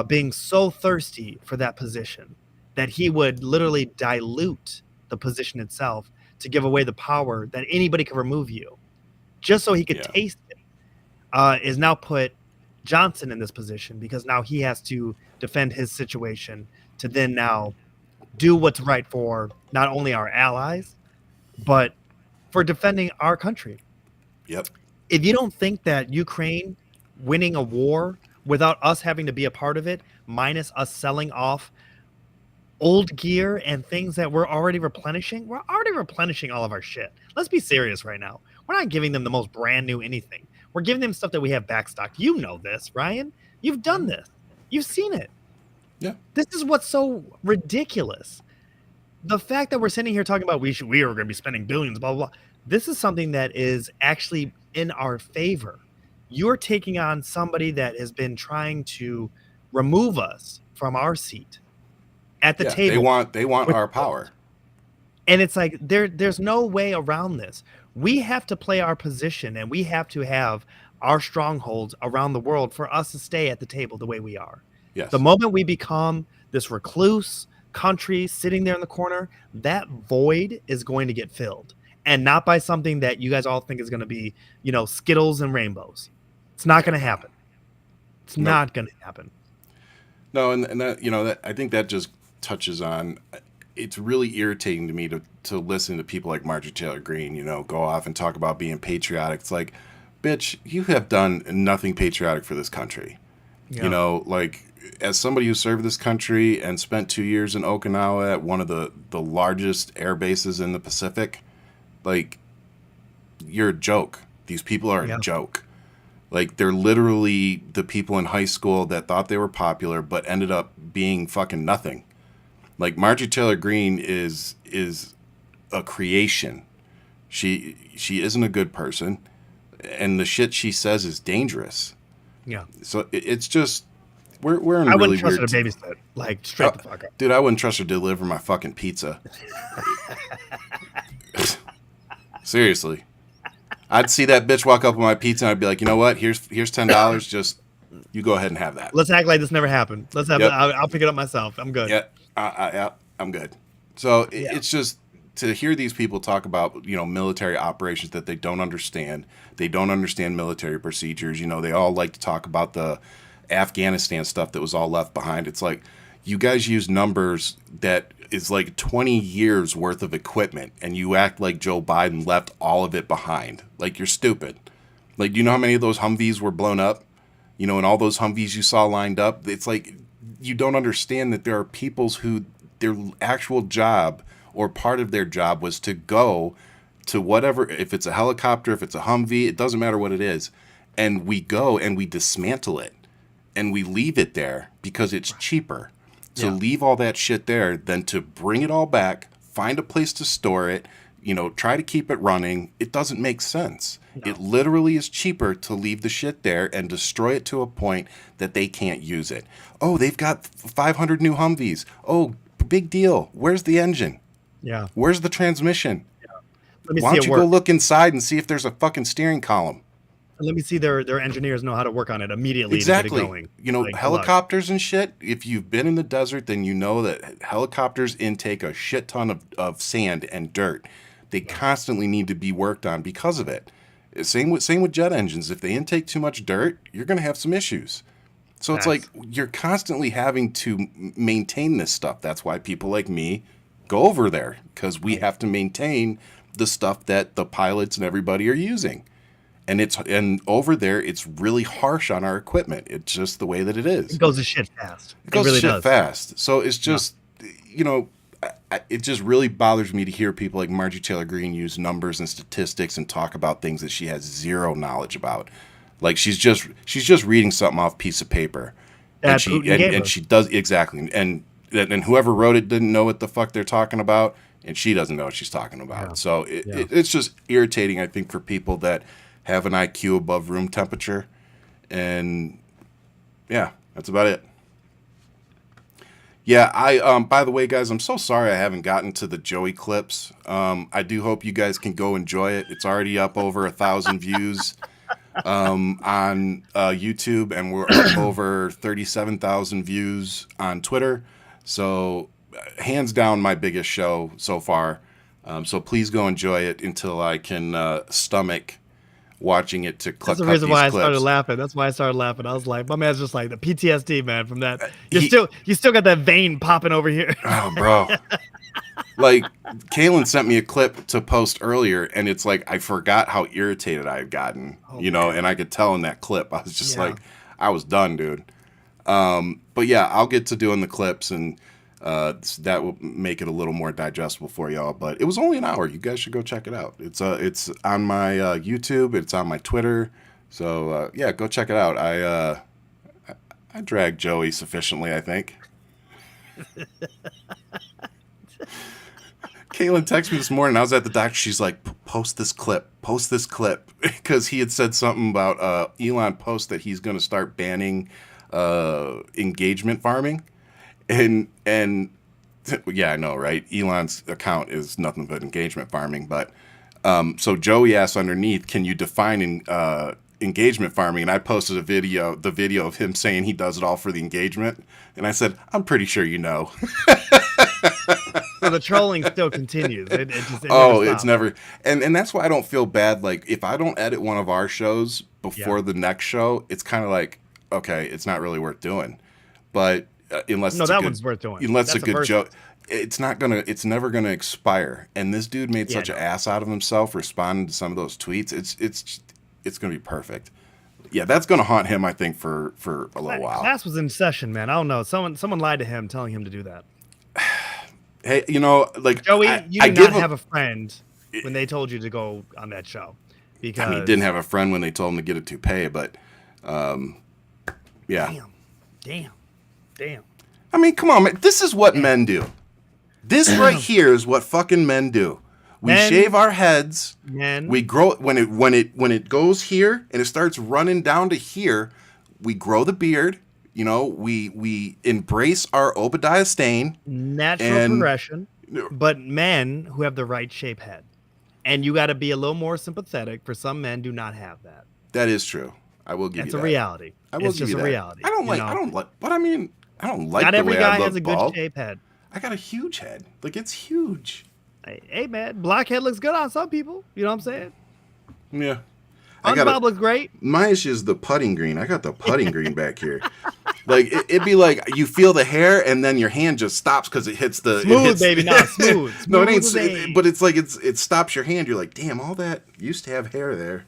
being so thirsty for that position, that he would literally dilute the position itself to give away the power that anybody could remove you, just so he could taste it, is now put Johnson in this position, because now he has to defend his situation to then now do what's right for not only our allies, but for defending our country. Yep. If you don't think that Ukraine winning a war without us having to be a part of it, minus us selling off old gear and things that we're already replenishing all of our shit. Let's be serious right now. We're not giving them the most brand new anything. We're giving them stuff that we have backstocked. You know this, Ryan. You've done this. You've seen it. Yeah. This is what's so ridiculous. The fact that we're sitting here talking about we are going to be spending billions, blah, blah, blah. This is something that is actually in our favor. You're taking on somebody that has been trying to remove us from our seat at the table. They want our power. And it's like there's no way around this. We have to play our position, and we have to have our strongholds around the world for us to stay at the table the way we are. Yes. The moment we become this recluse country sitting there in the corner, that void is going to get filled. And not by something that you guys all think is going to be, Skittles and rainbows. It's not going to happen. It's not going to happen. No, and that, I think that just touches on, it's really irritating to me to listen to people like Marjorie Taylor Greene, go off and talk about being patriotic. It's like, bitch, you have done nothing patriotic for this country. Yeah. As somebody who served this country and spent 2 years in Okinawa at one of the largest air bases in the Pacific, you're a joke. These people are a joke. They're literally the people in high school that thought they were popular but ended up being fucking nothing. Marjorie Taylor Greene is a creation. She isn't a good person, and the shit she says is dangerous. Yeah. So it's just we're in I really wouldn't trust weird. her to babysit. Straight the fuck up, dude. I wouldn't trust her to deliver my fucking pizza. Seriously, I'd see that bitch walk up with my pizza, and I'd be like, you know what? Here's $10. Just you go ahead and have that. Let's act like this never happened. Let's have. Yep. I'll pick it up myself. I'm good. Yeah. I'm good. So it's just to hear these people talk about, military operations that they don't understand. They don't understand military procedures. They all like to talk about the Afghanistan stuff that was all left behind. It's like, you guys use numbers that is like 20 years worth of equipment, and you act like Joe Biden left all of it behind. You're stupid. Do you know how many of those Humvees were blown up? And all those Humvees you saw lined up? It's like, you don't understand that there are peoples who their actual job or part of their job was to go to whatever, if it's a helicopter, if it's a Humvee, it doesn't matter what it is. And we go and we dismantle it and we leave it there because it's cheaper to leave all that shit there than to bring it all back, find a place to store it, try to keep it running. It doesn't make sense. No. It literally is cheaper to leave the shit there and destroy it to a point that they can't use it. Oh, they've got 500 new Humvees. Oh, big deal. Where's the engine? Yeah. Where's the transmission? Yeah. Let me Why see don't it you work. go look inside and see if there's a fucking steering column? Let me see their engineers know how to work on it immediately Exactly. to get it going. Helicopters and shit, if you've been in the desert, then you know that helicopters intake a shit ton of sand and dirt. They constantly need to be worked on because of it. Same with jet engines. If they intake too much dirt, you're going to have some issues. So it's like you're constantly having to maintain this stuff. That's why people like me go over there, because we have to maintain the stuff that the pilots and everybody are using. And over there, it's really harsh on our equipment. It's just the way that it is. It goes to shit fast. It goes really shit does. fast. So it's just, it just really bothers me to hear people like Margie Taylor Greene use numbers and statistics and talk about things that she has zero knowledge about. Like she's just reading something off a piece of paper, and she does exactly. And whoever wrote it didn't know what the fuck they're talking about, and she doesn't know what she's talking about. Yeah. So it's just irritating, I think, for people that have an IQ above room temperature, and yeah, that's about it. Yeah, by the way, guys, I'm so sorry I haven't gotten to the Joey clips. I do hope you guys can go enjoy it. It's already up over 1,000 views on YouTube, and we're up over 37,000 views on Twitter. So hands down, my biggest show so far. So please go enjoy it until I can stomach watching it to That's the reason why I started laughing. That's why I started laughing. I was like, my man's just like the PTSD, man, from that. You still got that vein popping over here. Oh, bro. Like, Kaylin sent me a clip to post earlier, and it's like I forgot how irritated I had gotten, man. And I could tell in that clip. I was just like, I was done, dude. But yeah, I'll get to doing the clips, and that will make it a little more digestible for y'all. But it was only an hour. You guys should go check it out. It's on my YouTube. It's on my Twitter. So yeah, go check it out. I dragged Joey sufficiently, I think. Kaylin texted me this morning. I was at the doctor. She's like, post this clip, because he had said something about Elon post that he's going to start banning engagement farming. And yeah, I know, right? Elon's account is nothing but engagement farming. But so Joey asked underneath, can you define engagement farming? And I posted the video of him saying he does it all for the engagement. And I said, I'm pretty sure you know. So the trolling still continues. It's never. And that's why I don't feel bad. Like, if I don't edit one of our shows before the next show, it's kind of like, okay, it's not really worth doing. But unless one's worth doing. Unless it's a good joke, it's never gonna expire. And this dude made such an ass out of himself responding to some of those tweets. It's gonna be perfect. Yeah, that's gonna haunt him, I think, for a little while. Class was in session, man. I don't know. Someone lied to him, telling him to do that. Hey, like Joey, you did not have a friend when they told you to go on that show. Because he didn't have a friend when they told him to get a toupee, but yeah. Damn. I mean, come on, man. This is what men do. This right here is what fucking men do. We shave our heads. We grow when it goes here and it starts running down to here. We grow the beard. We embrace our Obadiah Stane. Natural progression. But men who have the right shape head, and you got to be a little more sympathetic. For some men, do not have that. That is true. I will give you that. It's a reality. It's just a reality. I don't like. But I mean, I don't like. Not the every way guy I look has a good bald. shape head. I got a huge head. Like, it's huge. Hey, man, blockhead looks good on some people. You know what I'm saying? Yeah. Bob looks great. My issue is the putting green. I got the putting green back here. Like, it'd be like you feel the hair and then your hand just stops because it hits the smooth, baby, not smooth. No, it ain't. But it's like it stops your hand. You're like, damn, all that used to have hair there.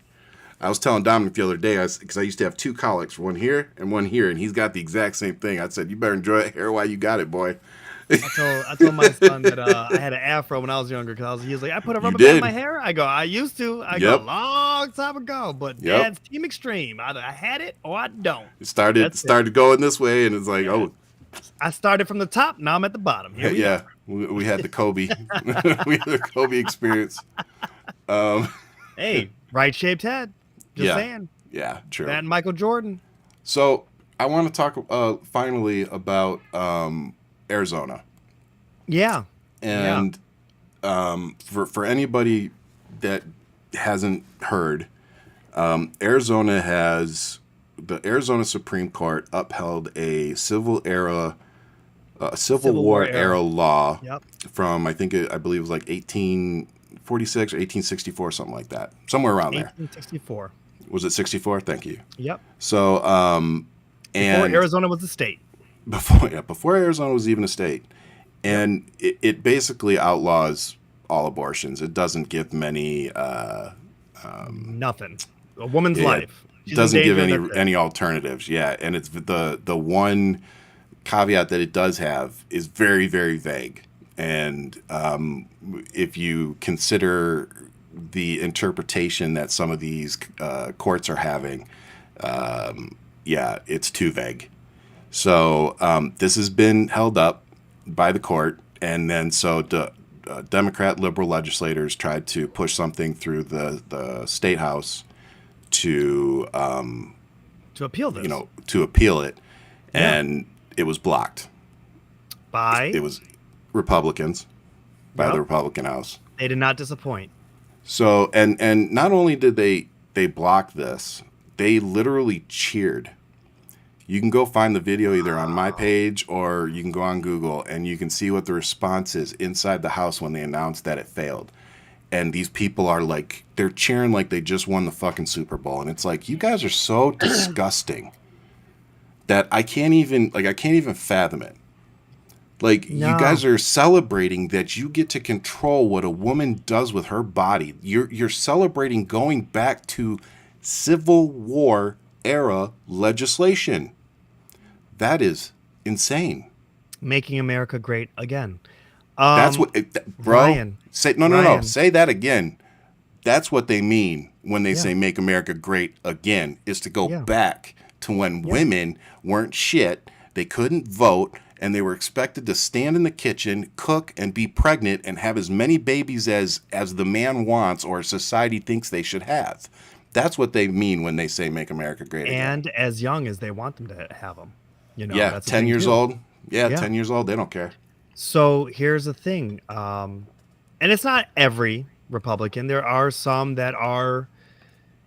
I was telling Dominic the other day, because I used to have two colics, one here, and he's got the exact same thing. I said, you better enjoy that hair while you got it, boy. I told my son that I had an afro when I was younger, because he was like, I put a rubber band in my hair. I go, I used to. I go, a long time ago, but Dad's Team Extreme. Either I had it or I don't. It started going this way, and it's like, oh, I started from the top. Now I'm at the bottom. Here we Yeah, are. we had the Kobe, we had the Kobe experience. Um, Hey, right shaped head. Just yeah, saying. yeah, true. That and Michael Jordan. So I want to talk finally about Arizona, Yeah. Yeah. and for anybody that hasn't heard, Arizona has the Arizona Supreme Court upheld a Civil War era law Yep. from I believe it was like 1846 or 1864, something like that, somewhere around there. 1864. Was it 64? Thank you. Yep. So Before and Arizona was a state. before Arizona was even a state, and it basically outlaws all abortions. It doesn't give many. Nothing. A woman's Yeah, life. She's doesn't in give danger, that's it. any alternatives. Yeah, and it's the one caveat that it does have is very, very vague. And if you consider the interpretation that some of these courts are having, yeah, it's too vague. So this has been held up by the court, and then Democrat liberal legislators tried to push something through the state house to appeal this. to appeal it, Yeah. and it was blocked. By It was Republicans by the Yep. Republican House. They did not disappoint. So and not only did they block this, they literally cheered. You can go find the video either on my page or you can go on Google and you can see what the response is inside the house when they announced that it failed. And these people are like, they're cheering like they just won the fucking Super Bowl. And it's like, you guys are so disgusting that I can't even fathom it. Like, No. you guys are celebrating that you get to control what a woman does with her body. You're celebrating going back to Civil War era legislation. That is insane. Making America great again. That's what, bro. Ryan, Say no. Ryan. Say that again. That's what they mean when they Yeah. say "Make America Great Again." Is to go Yeah. back to when women weren't shit. They couldn't vote, and they were expected to stand in the kitchen, cook, and be pregnant, and have as many babies as the man wants or society thinks they should have. That's what they mean when they say "Make America Great Again." And as young as they want them to have them. Yeah, that's the 10 thing, years too. old. Yeah, Yeah. 10 years old. They don't care. So here's the thing. And it's not every Republican. There are some that are,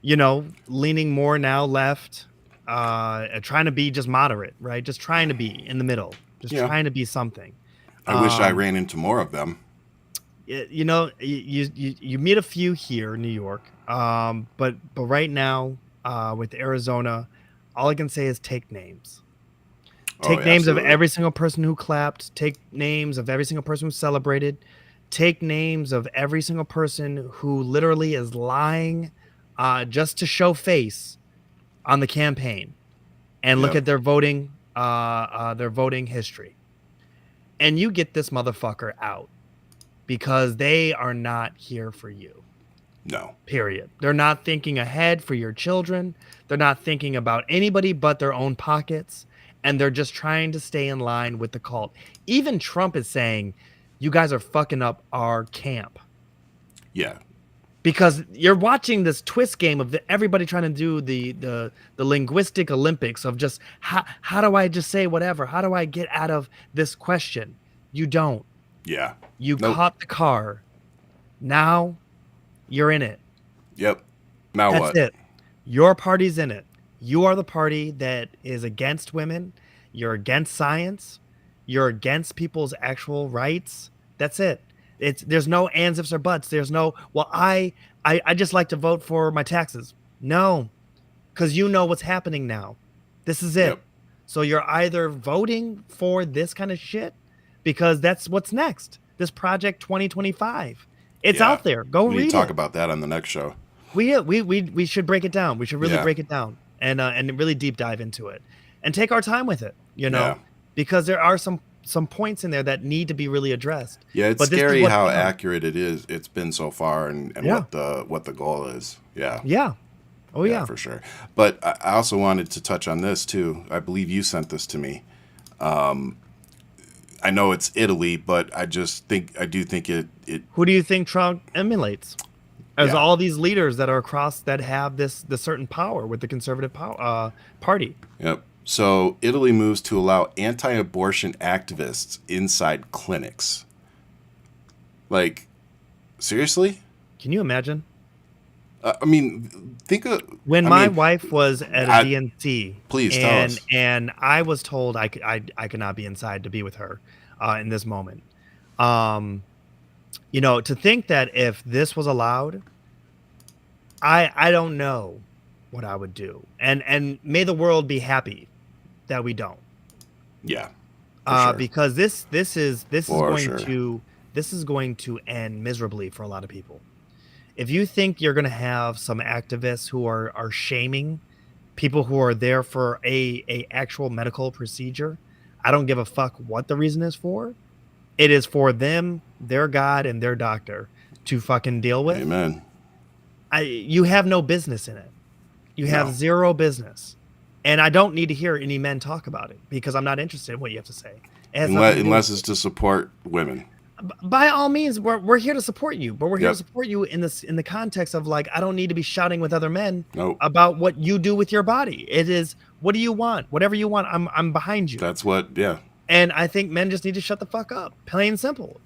leaning more now left, trying to be just moderate, right? Just trying to be in the middle, just Yeah. trying to be something. I wish I ran into more of them. You meet a few here in New York, but right now with Arizona, all I can say is take names. Take names absolutely. of every single person who clapped. Take names of every single person who celebrated. Take names of every single person who literally is lying just to show face on the campaign, and look Yep. at their voting history. And you get this motherfucker out because they are not here for you. No. Period. They're not thinking ahead for your children. They're not thinking about anybody but their own pockets. And they're just trying to stay in line with the cult. Even Trump is saying, you guys are fucking up our camp. Yeah. Because you're watching this twist game of everybody trying to do the linguistic Olympics of just, how do I just say whatever? How do I get out of this question? You don't. Yeah. You Nope. caught the car. Now you're in it. Yep. Now That's what? it. Your party's in it. You are the party that is against women. You're against science. You're against people's actual rights. That's it. There's no ands, ifs, or buts. There's no, well, I just like to vote for my taxes. No, because you know what's happening now. This is it. Yep. So you're either voting for this kind of shit because that's what's next. This Project 2025. It's Yeah. out there. Go We read need to talk it. about that on the next show. We should break it down. We should really Yeah. break it down and really deep dive into it and take our time with it, Yeah. because there are some points in there that need to be really addressed. Yeah, it's But this is scary what's how going on. accurate it's been so far and Yeah. what the goal is. Yeah. Yeah. Oh yeah. For sure. But I also wanted to touch on this too. I believe you sent this to me. I know it's Italy, but I do think it Who do you think Trump emulates? As yeah. all these leaders that are across that have this certain power with the conservative party. Yep. So Italy moves to allow anti-abortion activists inside clinics. Like, seriously? Can you imagine? I mean, think of When I my mean, wife was at a DNC, please tell us. and I was told I could not be inside to be with her in this moment. Um, to think that if this was allowed, I don't know what I would do. And may the world be happy that we don't. Yeah. Sure. Because this is going to end miserably for a lot of people. If you think you're going to have some activists who are shaming people who are there for a actual medical procedure, I don't give a fuck what the reason is for. It is for them, their God, and their doctor to fucking deal with. Amen. You have no business in it. You have zero business. And I don't need to hear any men talk about it because I'm not interested in what you have to say. Unless it's to support women. By all means, we're here to support you, but we're here to support you in the context of like, I don't need to be shouting with other men about what you do with your body. It is, what do you want? Whatever you want, I'm behind you. That's what, yeah. And I think men just need to shut the fuck up. Plain and simple.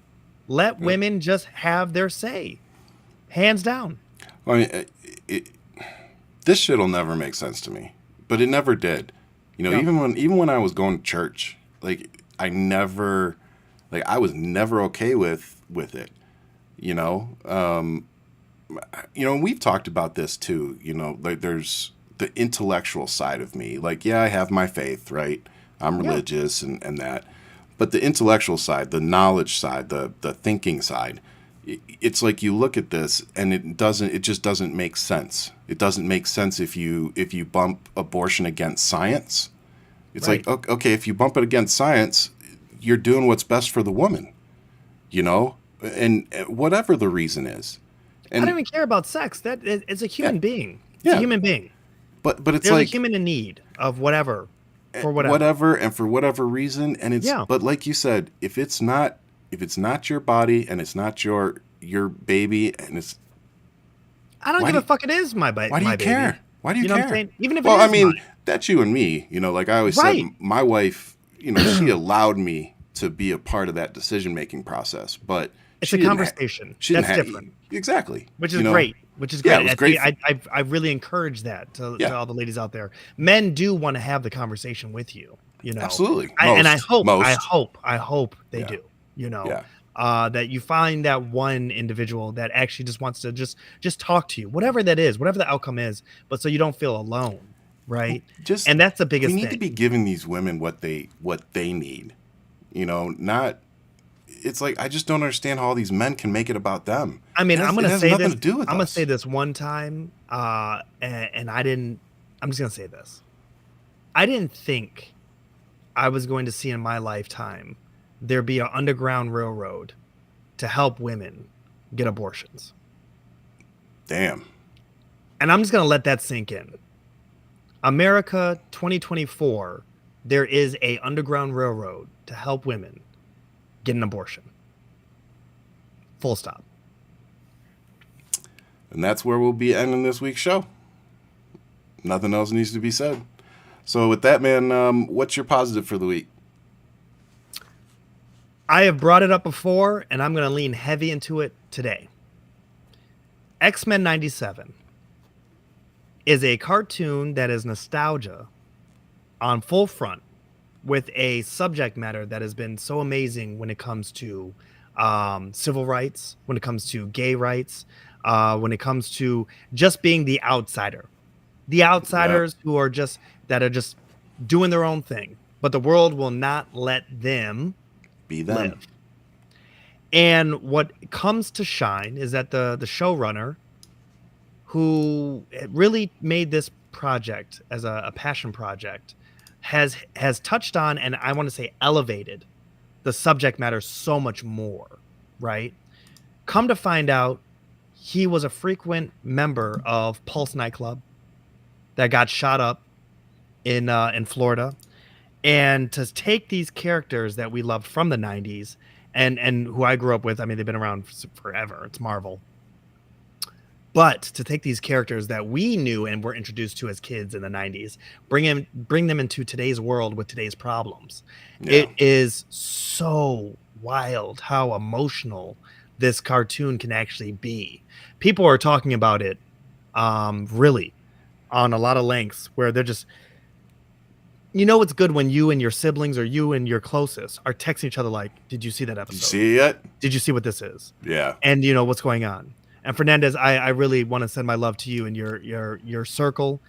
Let women just have their say. Hands down. I mean, this shit will never make sense to me, but it never did. Even when I was going to church, like I was never okay with it. And we've talked about this too. Like there's the intellectual side of me. Like, yeah, I have my faith, right? I'm religious and that, but the intellectual side, the knowledge side, the thinking side. It's like you look at this and it just doesn't make sense. It doesn't make sense if you bump abortion against science. It's like, okay, if you bump it against science, you're doing what's best for the woman, and whatever the reason is. And I don't even care about sex. That it's a human being. It's a human being. But it's There's like a human in need of whatever, for whatever. Whatever and for whatever reason. And it's but like you said, if it's not your body and it's not your baby and it's I don't give a fuck. It is my baby. Why do you care? Why do you care? What I'm saying? Even if mine. That's you and me. Like I always said, my wife, she allowed me to be a part of that decision making process, but it's a conversation. That's different. Exactly. Which is great. Which is great. Yeah, it was great. I really encourage that to all the ladies out there. Men do want to have the conversation with you. Absolutely. I hope they do. That you find that one individual that actually just wants to just talk to you, whatever that is, whatever the outcome is, but so you don't feel alone, right? And that's the biggest thing. We need to be giving these women what they need, not. It's like I just don't understand how all these men can make it about them. I mean, I'm going to say this. To do with I'm going to say this one time, and I didn't. I'm just going to say this. I didn't think I was going to see in my lifetime there be an underground railroad to help women get abortions. Damn. And I'm just going to let that sink in. America 2024, there is a underground railroad to help women get an abortion. Full stop. And that's where we'll be ending this week's show. Nothing else needs to be said. So with that, man, what's your positive for the week? I have brought it up before, and I'm going to lean heavy into it today. X-Men 97 is a cartoon that is nostalgia on full front with a subject matter that has been so amazing when it comes to civil rights, when it comes to gay rights, when it comes to just being the outsider. The outsiders who are just doing their own thing, but the world will not let them be them. Live. And what comes to shine is that the showrunner who really made this project as a passion project has touched on, and I want to say elevated, the subject matter so much more, right? Come to find out, he was a frequent member of Pulse nightclub that got shot up in Florida, And to take these characters that we loved from the 90s and who I grew up with, I mean, they've been around forever. It's Marvel. But to take these characters that we knew and were introduced to as kids in the 90s, bring them into today's world with today's problems. Yeah. It is so wild how emotional this cartoon can actually be. People are talking about it really on a lot of lengths where they're just, it's good when you and your siblings or you and your closest are texting each other like, did you see that episode? Did you see it yet? Did you see what this is? Yeah. And what's going on? And Fernandez, I really want to send my love to you and your circle,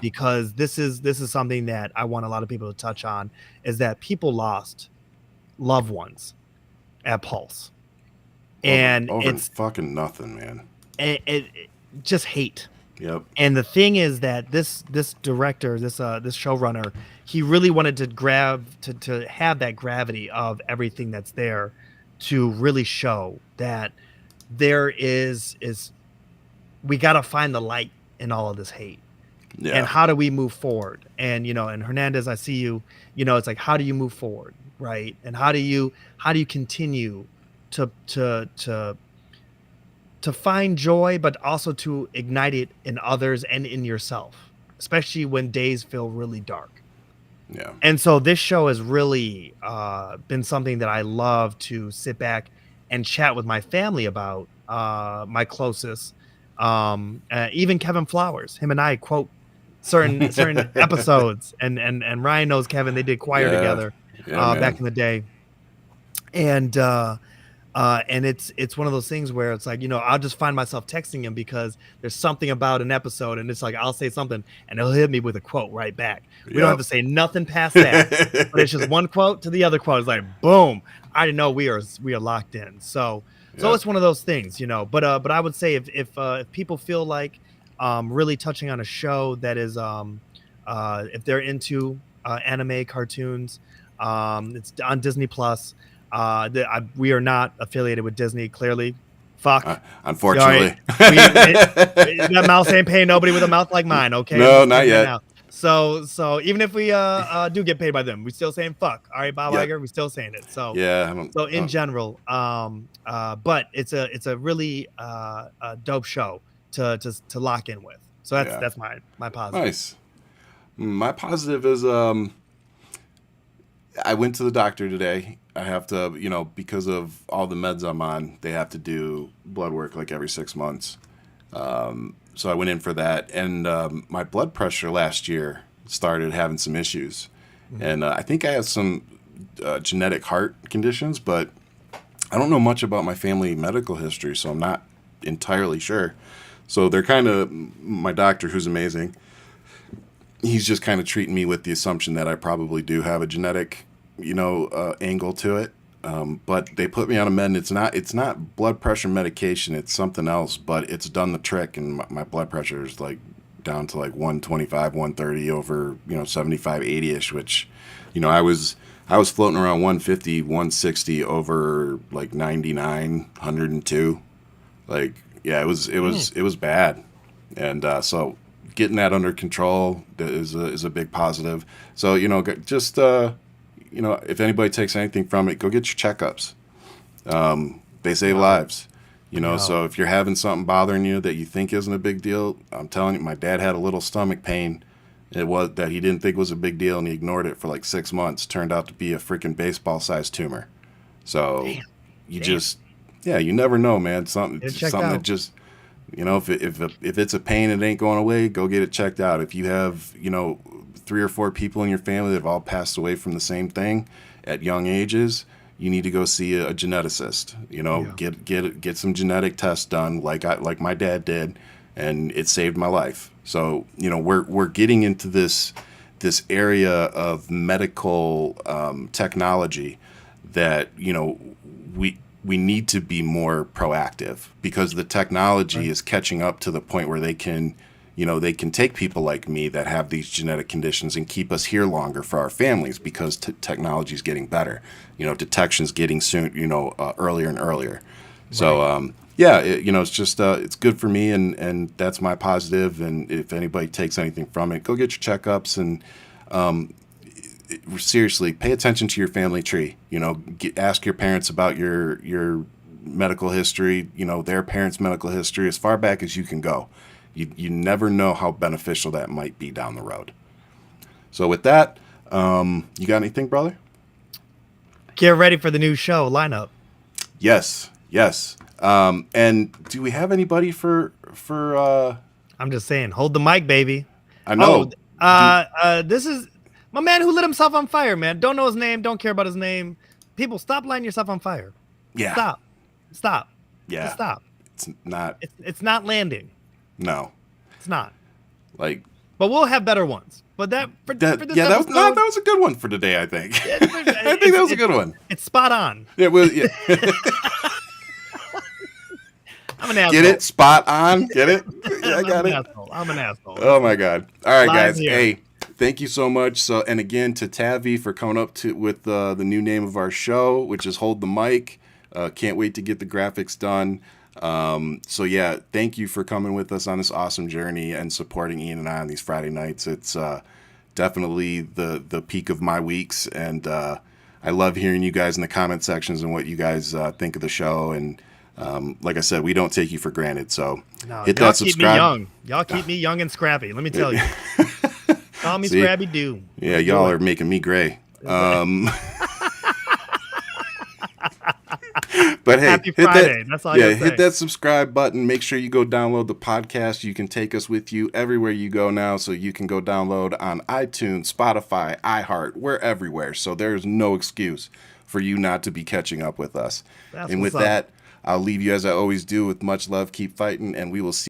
because this is something that I want a lot of people to touch on, is that people lost loved ones at Pulse, and over it's fucking nothing, man. It just hate. Yep. And the thing is that this director, this showrunner, he really wanted to have that gravity of everything that's there, to really show that there is we got to find the light in all of this hate. Yeah. And how do we move forward? And and Hernandez, I see you, it's like, how do you move forward, right? And how do you continue to find joy, but also to ignite it in others and in yourself, especially when days feel really dark. Yeah. And so this show has really been something that I love to sit back and chat with my family about, my closest, even Kevin Flowers. Him and I quote certain episodes, and Ryan knows Kevin. They did choir together back in the day, and it's one of those things where it's like, I'll just find myself texting him because there's something about an episode, and it's like I'll say something and he'll hit me with a quote right back. We don't have to say nothing past that, but it's just one quote to the other quote. It's like boom. I didn't know we are locked in. So it's one of those things, But I would say if people feel like really touching on a show that is if they're into anime cartoons, it's on Disney Plus. We are not affiliated with Disney, clearly. Fuck. Unfortunately. That mouse ain't paying nobody with a mouth like mine, okay? No, not yet. Now. So even if we do get paid by them, we still saying fuck. All right, Bob Iger, we still saying it. So in general, but it's a really dope show to lock in with. So that's my positive. Nice. My positive is I went to the doctor today. I have to, because of all the meds I'm on, they have to do blood work like every 6 months. So I went in for that, and my blood pressure last year started having some issues. Mm-hmm. And I think I have some genetic heart conditions, but I don't know much about my family medical history, so I'm not entirely sure. So they're my doctor, who's amazing, he's just kind of treating me with the assumption that I probably do have a genetic angle to it. But they put me on a med, and it's not blood pressure medication. It's something else, but it's done the trick. And my blood pressure is like down to like 125, 130 over, 75, 80-ish, which, I was floating around 150, 160 over like 99, 102. Like, yeah, it was bad. And, so getting that under control is a big positive. So, just, if anybody takes anything from it, go get your checkups. They save lives, So if you're having something bothering you that you think isn't a big deal, I'm telling you, my dad had a little stomach pain. It was that he didn't think was a big deal, and he ignored it for like 6 months. Turned out to be a freaking baseball-sized tumor. So you never know, man. Something that just, if it's a pain, it ain't going away. Go get it checked out. If you have, 3 or 4 people in your family that have all passed away from the same thing at young ages, you need to go see a geneticist. Get some genetic tests done, like my dad did, and it saved my life. So we're getting into this area of medical technology that we need to be more proactive, because the technology is catching up to the point where they can take people like me that have these genetic conditions and keep us here longer for our families, because technology is getting better. Detection's getting earlier and earlier. Right. So, it's just, it's good for me, and that's my positive. And if anybody takes anything from it, go get your checkups. And seriously, pay attention to your family tree. You know, ask your parents about your medical history, you know, their parents' medical history, as far back as you can go. You never know how beneficial that might be down the road. So with that, you got anything, brother? Get ready for the new show lineup. Yes. And do we have anybody for I'm just saying, hold the mic, baby. I know. This is my man who lit himself on fire, man. Don't know his name, don't care about his name. People, stop lighting yourself on fire. Yeah. Stop. Yeah. Just stop. It's not landing. No. It's not. Like, but we'll have better ones. But that was a good one for today, I think. I think that was a good one. It's spot on. Yeah, well, yeah. I'm an asshole. Get it? Spot on? Get it? Yeah, I got it. I'm an asshole. Oh my God. All right, guys. Here. Hey, thank you so much. So, and again to Tavi for coming up with the new name of our show, which is Hold the Mic. Can't wait to get the graphics done. So yeah, thank you for coming with us on this awesome journey and supporting Ian and I on these Friday nights. It's definitely the peak of my weeks, and I love hearing you guys in the comment sections and what you guys think of the show. And like I said, we don't take you for granted. So hit that subscribe. Y'all keep me young and scrappy. Let me tell you. Call me Scrappy Doo. Yeah, y'all are making me gray. But hey, happy Friday. That's all you hit that subscribe button. Make sure you go download the podcast. You can take us with you everywhere you go now. So you can go download on iTunes, Spotify, iHeart. We're everywhere. So there's no excuse for you not to be catching up with us. And with that, I'll leave you as I always do with much love. Keep fighting, and we will see